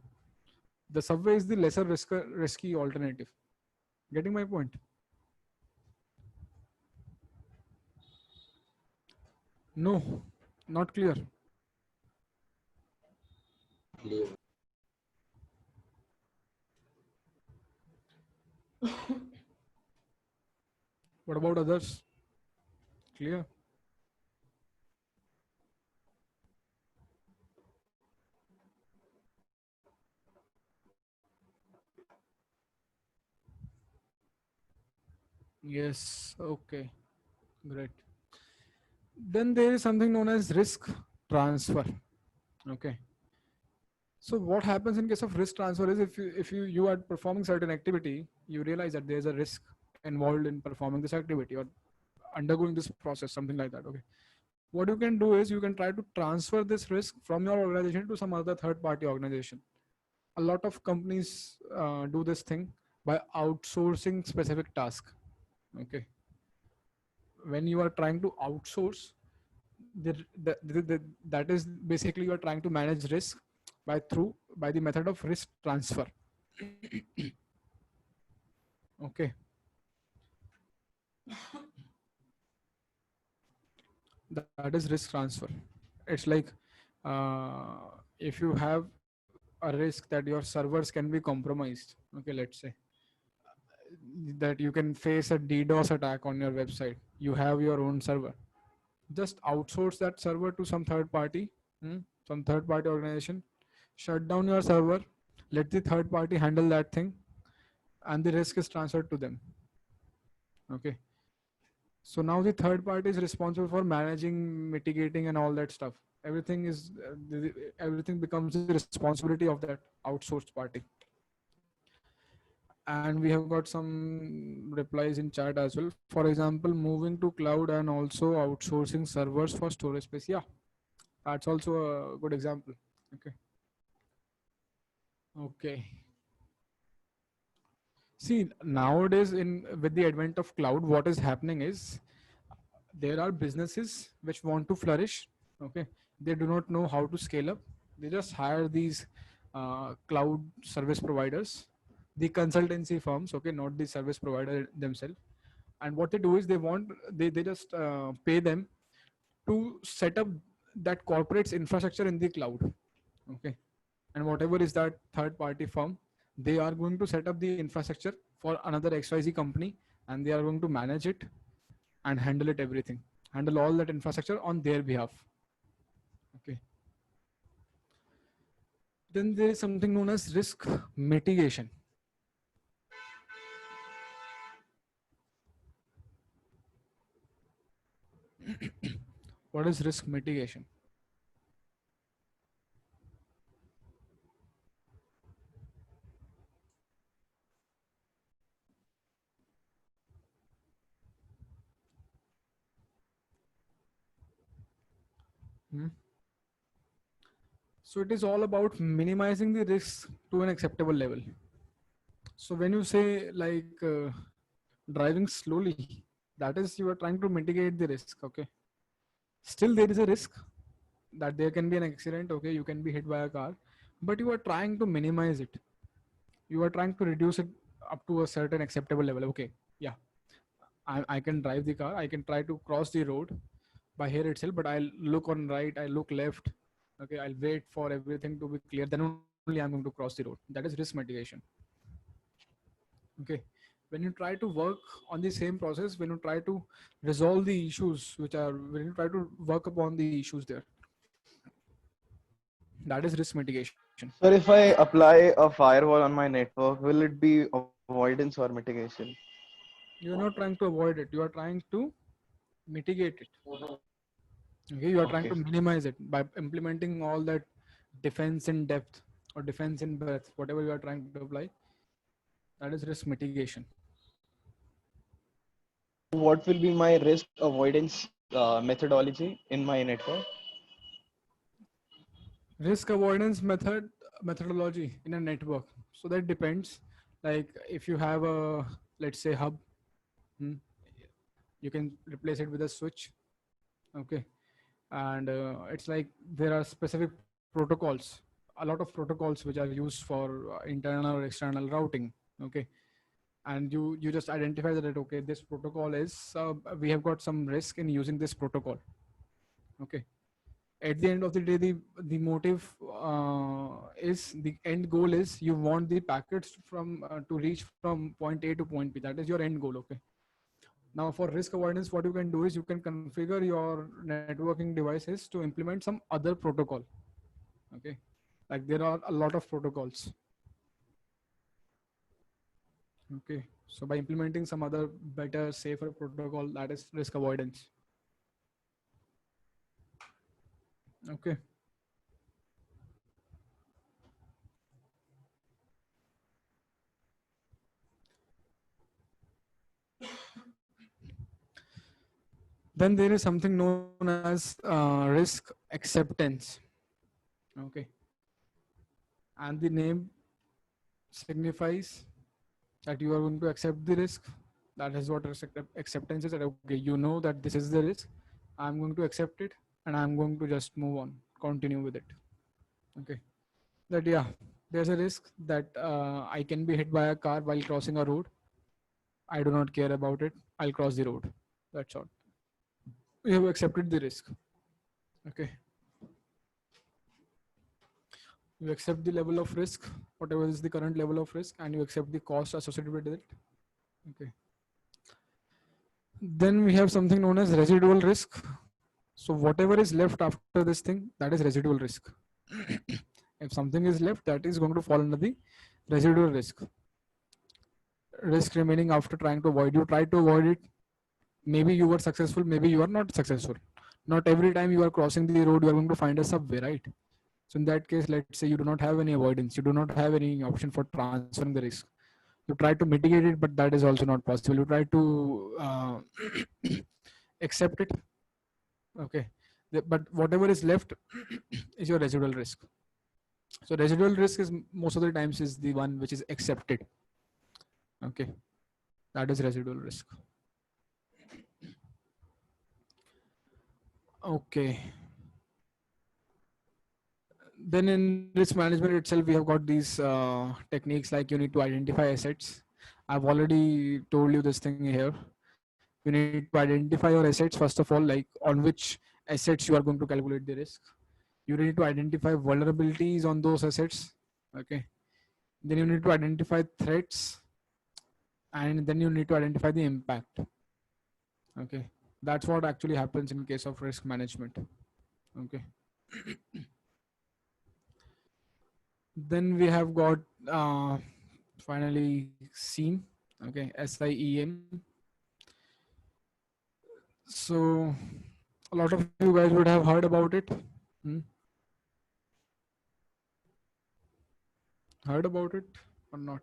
The subway is the lesser risky alternative. Getting my point? No, not clear. Clear. What about others? Clear? Yes. Okay. Great. Then there is something known as risk transfer. Okay. So what happens in case of risk transfer is if you are performing certain activity, you realize that there's a risk involved in performing this activity or undergoing this process, something like that. Okay. What you can do is you can try to transfer this risk from your organization to some other third party organization. A lot of companies do this thing by outsourcing specific task. Okay. When you are trying to outsource, that is basically you are trying to manage risk by the method of risk transfer. Okay. That is risk transfer. It's like if you have a risk that your servers can be compromised. Okay, let's say that you can face a DDoS attack on your website. You have your own server. Just outsource that server to some third party, some third party organization. Shut down your server. Let the third party handle that thing, and the risk is transferred to them. Okay. So now the third party is responsible for managing, mitigating, and all that stuff. Everything becomes the responsibility of that outsourced party. And we have got some replies in chat as well. For example, moving to cloud and also outsourcing servers for storage space. Yeah, that's also a good example. Okay. Okay. See, nowadays with the advent of cloud, what is happening is there are businesses which want to flourish. Okay. They do not know how to scale up. They just hire these cloud service providers, the consultancy firms, okay, not the service provider themselves. And what they do is they just pay them to set up that corporate's infrastructure in the cloud. Okay. And whatever is that third party firm, they are going to set up the infrastructure for another XYZ company, and they are going to manage it and handle all that infrastructure on their behalf. Okay. Then there is something known as risk mitigation. What is risk mitigation? So it is all about minimizing the risk to an acceptable level. So when you say like driving slowly, that is you are trying to mitigate the risk. Okay. Still there is a risk that there can be an accident. Okay. You can be hit by a car, but you are trying to minimize it. You are trying to reduce it up to a certain acceptable level. Okay. Yeah. I can drive the car. I can try to cross the road by here itself, but I'll look on right, I look left. Okay, I'll wait for everything to be clear. Then only I'm going to cross the road. That is risk mitigation. Okay. When you try to work on the same process, when you try to resolve the issues when you try to work upon the issues there, that is risk mitigation. Sir, if I apply a firewall on my network, will it be avoidance or mitigation? You are not trying to avoid it. You are trying to mitigate it. Okay. You are trying Okay. to minimize it by implementing all that defense in depth or defense in breadth, whatever you are trying to apply. That is risk mitigation. What will be my risk avoidance methodology in my network? Risk avoidance methodology in a network. So that depends. Like if you have a, let's say, hub, you can replace it with a switch. Okay. And it's like there are specific protocols, a lot of protocols which are used for internal or external routing. Okay. And you just identify that, okay, this protocol is we have got some risk in using this protocol. Okay. At the end of the day, the motive is the end goal is you want the packets from to reach from point A to point B. That is your end goal. Okay. Now for risk avoidance, what you can do is you can configure your networking devices to implement some other protocol. Okay. Like there are a lot of protocols. Okay. So by implementing some other better, safer protocol, that is risk avoidance. Okay. Then there is something known as risk acceptance. Okay, and the name signifies that you are going to accept the risk. That is what acceptance is. That okay, you know that this is the risk. I'm going to accept it, and I'm going to just move on, continue with it. Okay, that yeah, there's a risk that I can be hit by a car while crossing a road. I do not care about it. I'll cross the road. That's all. You have accepted the risk. Okay, you accept the level of risk, whatever is the current level of risk, and you accept the cost associated with it. Okay. Then we have something known as residual risk. So whatever is left after this thing, that is residual risk. If something is left, that is going to fall under the residual risk. Risk remaining after trying to avoid. You try to avoid it. Maybe you were successful, maybe you are not successful. Not every time you are crossing the road, you are going to find a subway, right? So in that case, let's say you do not have any avoidance, you do not have any option for transferring the risk. You try to mitigate it, but that is also not possible. You try to accept it. Okay. But whatever is left is your residual risk. So residual risk is most of the times is the one which is accepted. Okay. That is residual risk. Okay. Then in risk management itself, we have got these techniques like you need to identify assets. I've already told you this thing here. You need to identify your assets first of all, like on which assets you are going to calculate the risk. You need to identify vulnerabilities on those assets. Okay. Then you need to identify threats, and then you need to identify the impact. Okay. That's what actually happens in case of risk management. Okay. Then we have got finally SIEM. Okay, SIEM. So a lot of you guys would have heard about it. Hmm? Heard about it or not?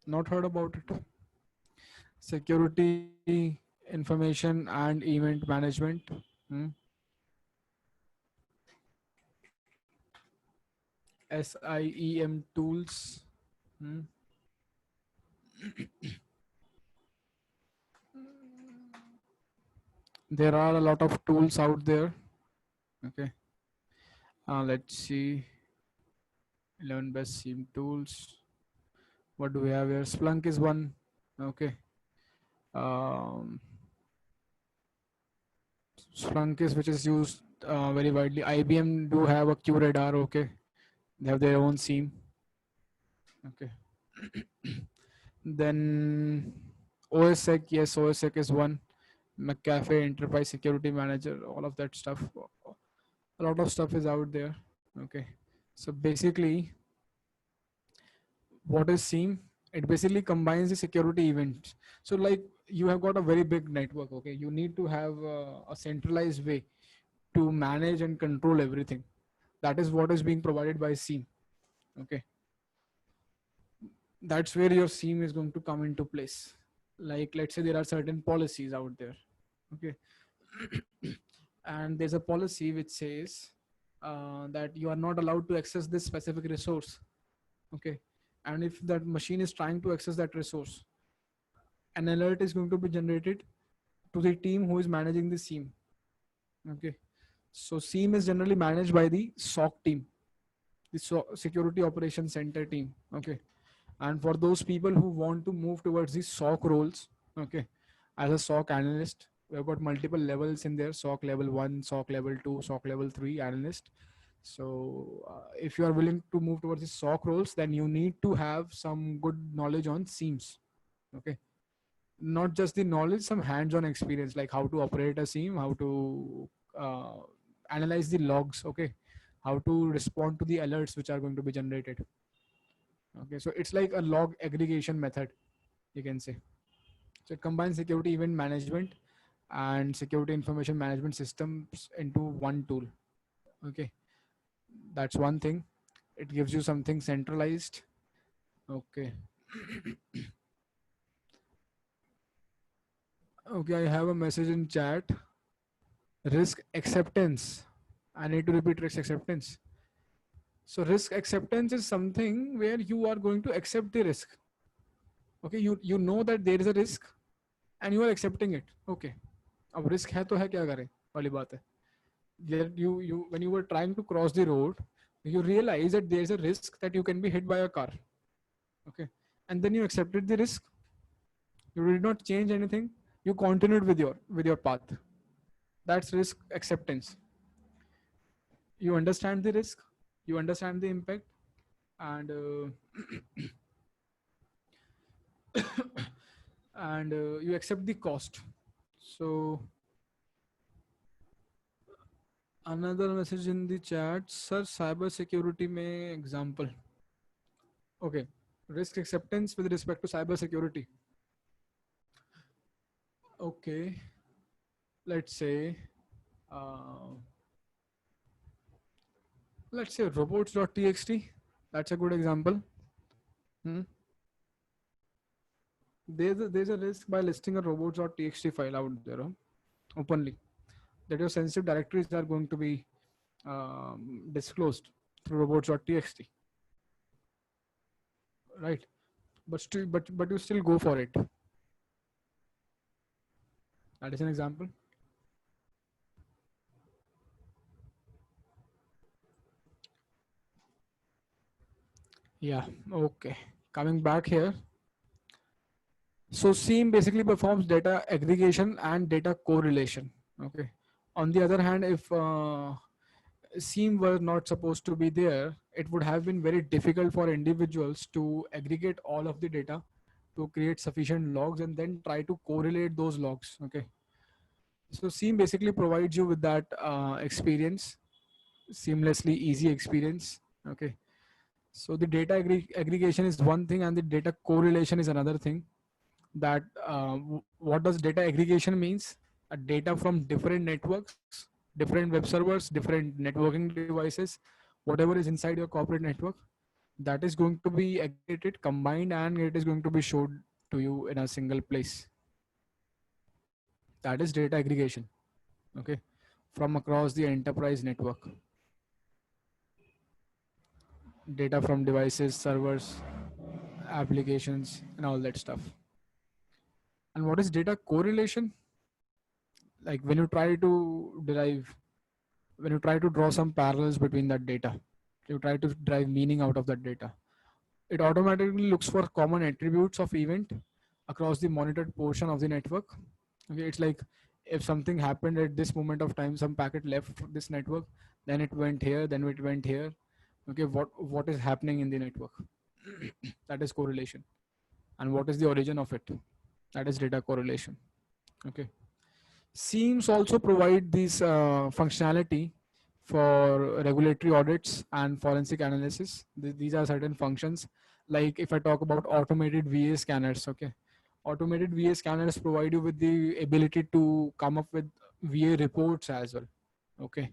Not heard about it. Security, information, and event management. Hmm? SIEM tools. Hmm? There are a lot of tools out there. Okay. Let's see. 11 best SIEM tools. What do we have here? Splunk is one. Okay. Um, Splunk is which is used very widely. IBM do have a QRadar. Okay. They have their own SIEM. Okay. Then OSSEC, yes, OSSEC is one. McAfee, Enterprise Security Manager, all of that stuff. A lot of stuff is out there. Okay. So basically, what is SIEM? It basically combines the security events. So like you have got a very big network. Okay. You need to have a centralized way to manage and control everything. That is what is being provided by SIEM. Okay. That's where your SIEM is going to come into place. Like let's say there are certain policies out there. Okay. And there's a policy which says that you are not allowed to access this specific resource. Okay. And if that machine is trying to access that resource, an alert is going to be generated to the team who is managing the SIEM. Okay. So SIEM is generally managed by the SOC team, the Security Operations Center team. Okay. And for those people who want to move towards the SOC roles, okay, as a SOC analyst, we've got multiple levels in there: SOC level 1, SOC level 2, SOC level 3 analyst. So if you are willing to move towards the SOC roles, then you need to have some good knowledge on SIEMs. Okay. Not just the knowledge, some hands-on experience, like how to operate a SIEM, how to analyze the logs, okay, how to respond to the alerts which are going to be generated. Okay, so it's like a log aggregation method, you can say. So it combines security event management and security information management systems into one tool. Okay, that's one thing. It gives you something centralized. Okay. Okay, I have a message in chat. Risk acceptance. I need to repeat risk acceptance. So risk acceptance is something where you are going to accept the risk. Okay, you know that there is a risk and you are accepting it. Okay. अब risk है तो है, क्या करें वाली बात है. You when you were trying to cross the road, you realize that there is a risk that you can be hit by a car. Okay, and then you accepted the risk. You did not change anything. You continued with your path. That's risk acceptance. You understand the risk, you understand the impact, and and you accept the cost. So another message in the chat, sir, cyber security may example. Okay, risk acceptance with respect to cyber security. Okay, let's say robots.txt. That's a good example. There's a risk by listing a robots.txt file out there openly, that your sensitive directories are going to be disclosed through robots.txt, right? But you still go for it. That is an example. Yeah. Okay. Coming back here. So SIEM basically performs data aggregation and data correlation. Okay. On the other hand, if SIEM were not supposed to be there, it would have been very difficult for individuals to aggregate all of the data, to create sufficient logs, and then try to correlate those logs. Okay. So SIEM basically provides you with that experience, seamlessly easy experience. Okay. So the data aggregation is one thing, and the data correlation is another thing. That what does data aggregation means? Data from different networks, different web servers, different networking devices, whatever is inside your corporate network, that is going to be aggregated, combined, and it is going to be showed to you in a single place. That is data aggregation. Okay, from across the enterprise network. Data from devices, servers, applications, and all that stuff. And what is data correlation? Like when you try to draw some parallels between that data, you try to drive meaning out of that data, it automatically looks for common attributes of event across the monitored portion of the network. Okay, it's like if something happened at this moment of time, some packet left this network, then it went here, then it went here. Okay, what is happening in the network? That is correlation. And what is the origin of it? That is data correlation. Okay. SIEMs also provide this functionality for regulatory audits and forensic analysis. These are certain functions. Like if I talk about automated VA scanners, okay. Automated VA scanners provide you with the ability to come up with VA reports as well. Okay.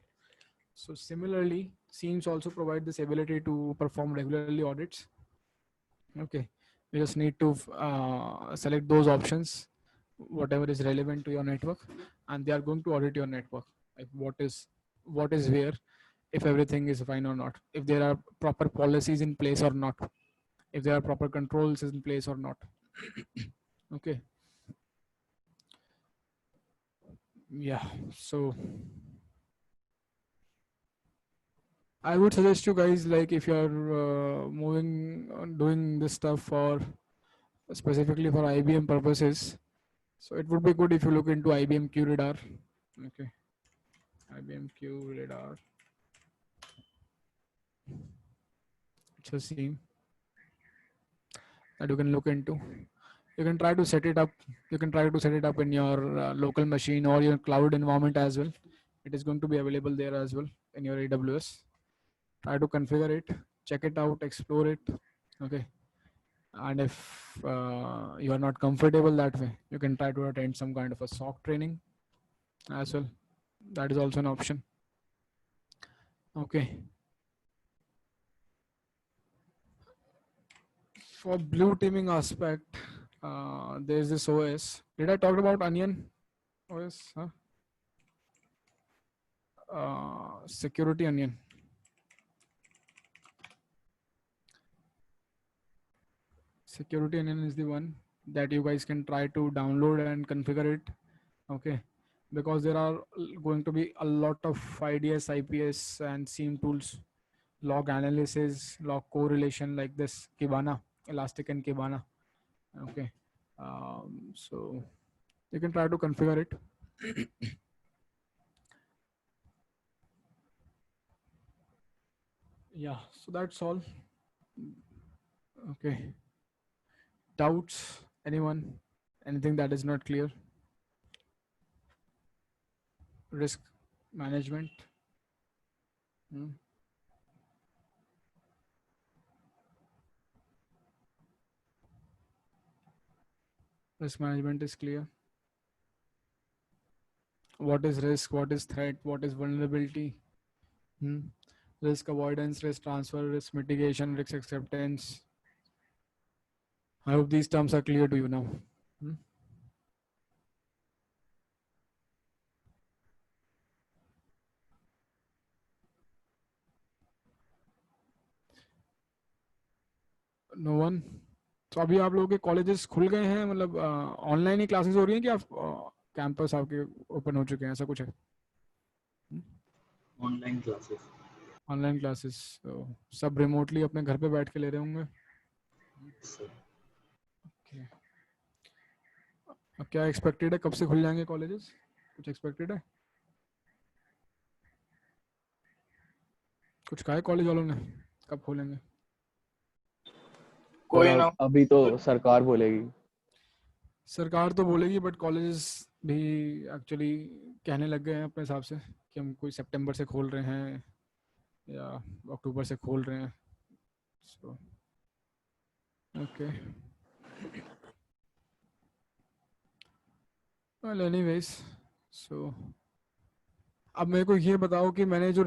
So similarly, SIEMs also provide this ability to perform regularly audits. Okay. You just need to select those options, whatever is relevant to your network, and they are going to audit your network. Like what is where, if everything is fine or not, if there are proper policies in place or not, if there are proper controls in place or not. Okay. Yeah. So I would suggest you guys, like if you're doing this stuff for specifically for IBM purposes, so it would be good if you look into IBM QRadar. Okay. IBM QRadar. It's a SIEM that you can look into. You can try to set it up. You can try to set it up in your local machine or your cloud environment as well. It is going to be available there as well in your AWS. Try to configure it, check it out, explore it. Okay. And if you are not comfortable that way, you can try to attend some kind of a SOC training as well. That is also an option. Okay. For blue teaming aspect, there's this OS. Did I talk about onion OS? Huh? Security onion. Security onion is the one that you guys can try to download and configure it. Okay, because there are going to be a lot of IDS, IPS, and SIEM tools, log analysis, log correlation like this, Kibana, Elastic, and Kibana. Okay, so you can try to configure it. Yeah, so that's all. Okay. Doubts? Anyone? Anything that is not clear? Risk management? Hmm? Risk management is clear. What is risk? What is threat? What is vulnerability? Hmm? Risk avoidance, risk transfer, risk mitigation, risk acceptance. I hope these terms are clear to you now. Hmm? No one? तो अभी आप लोगों के colleges खुल गए हैं, मतलब online ही classes हो रही हैं कि आप कैंपस आपके ओपन हो चुके हैं, ऐसा कुछ है? Online classes. ऑनलाइन क्लासेस सब रिमोटली अपने घर पे बैठ के ले रहे होंगे। Okay. अब क्या एक्सपेक्टेड है, कब से खुल जाएंगे कॉलेजेस? कुछ एक्सपेक्टेड है? कुछ कहा है कॉलेज वालों ने कब खोलेंगे? कोई ना, अभी तो सरकार बोलेगी। सरकार तो बोलेगी, बट कॉलेजेस भी एक्चुअली कहने लग गए हैं अपने हिसाब से कि हम कोई सितंबर से खोल रहे हैं या अक्टूबर से खोल रहे हैं। सो ओके, वेल एनीवेज, सो अब मेरे को ये बताओ कि मैंने जो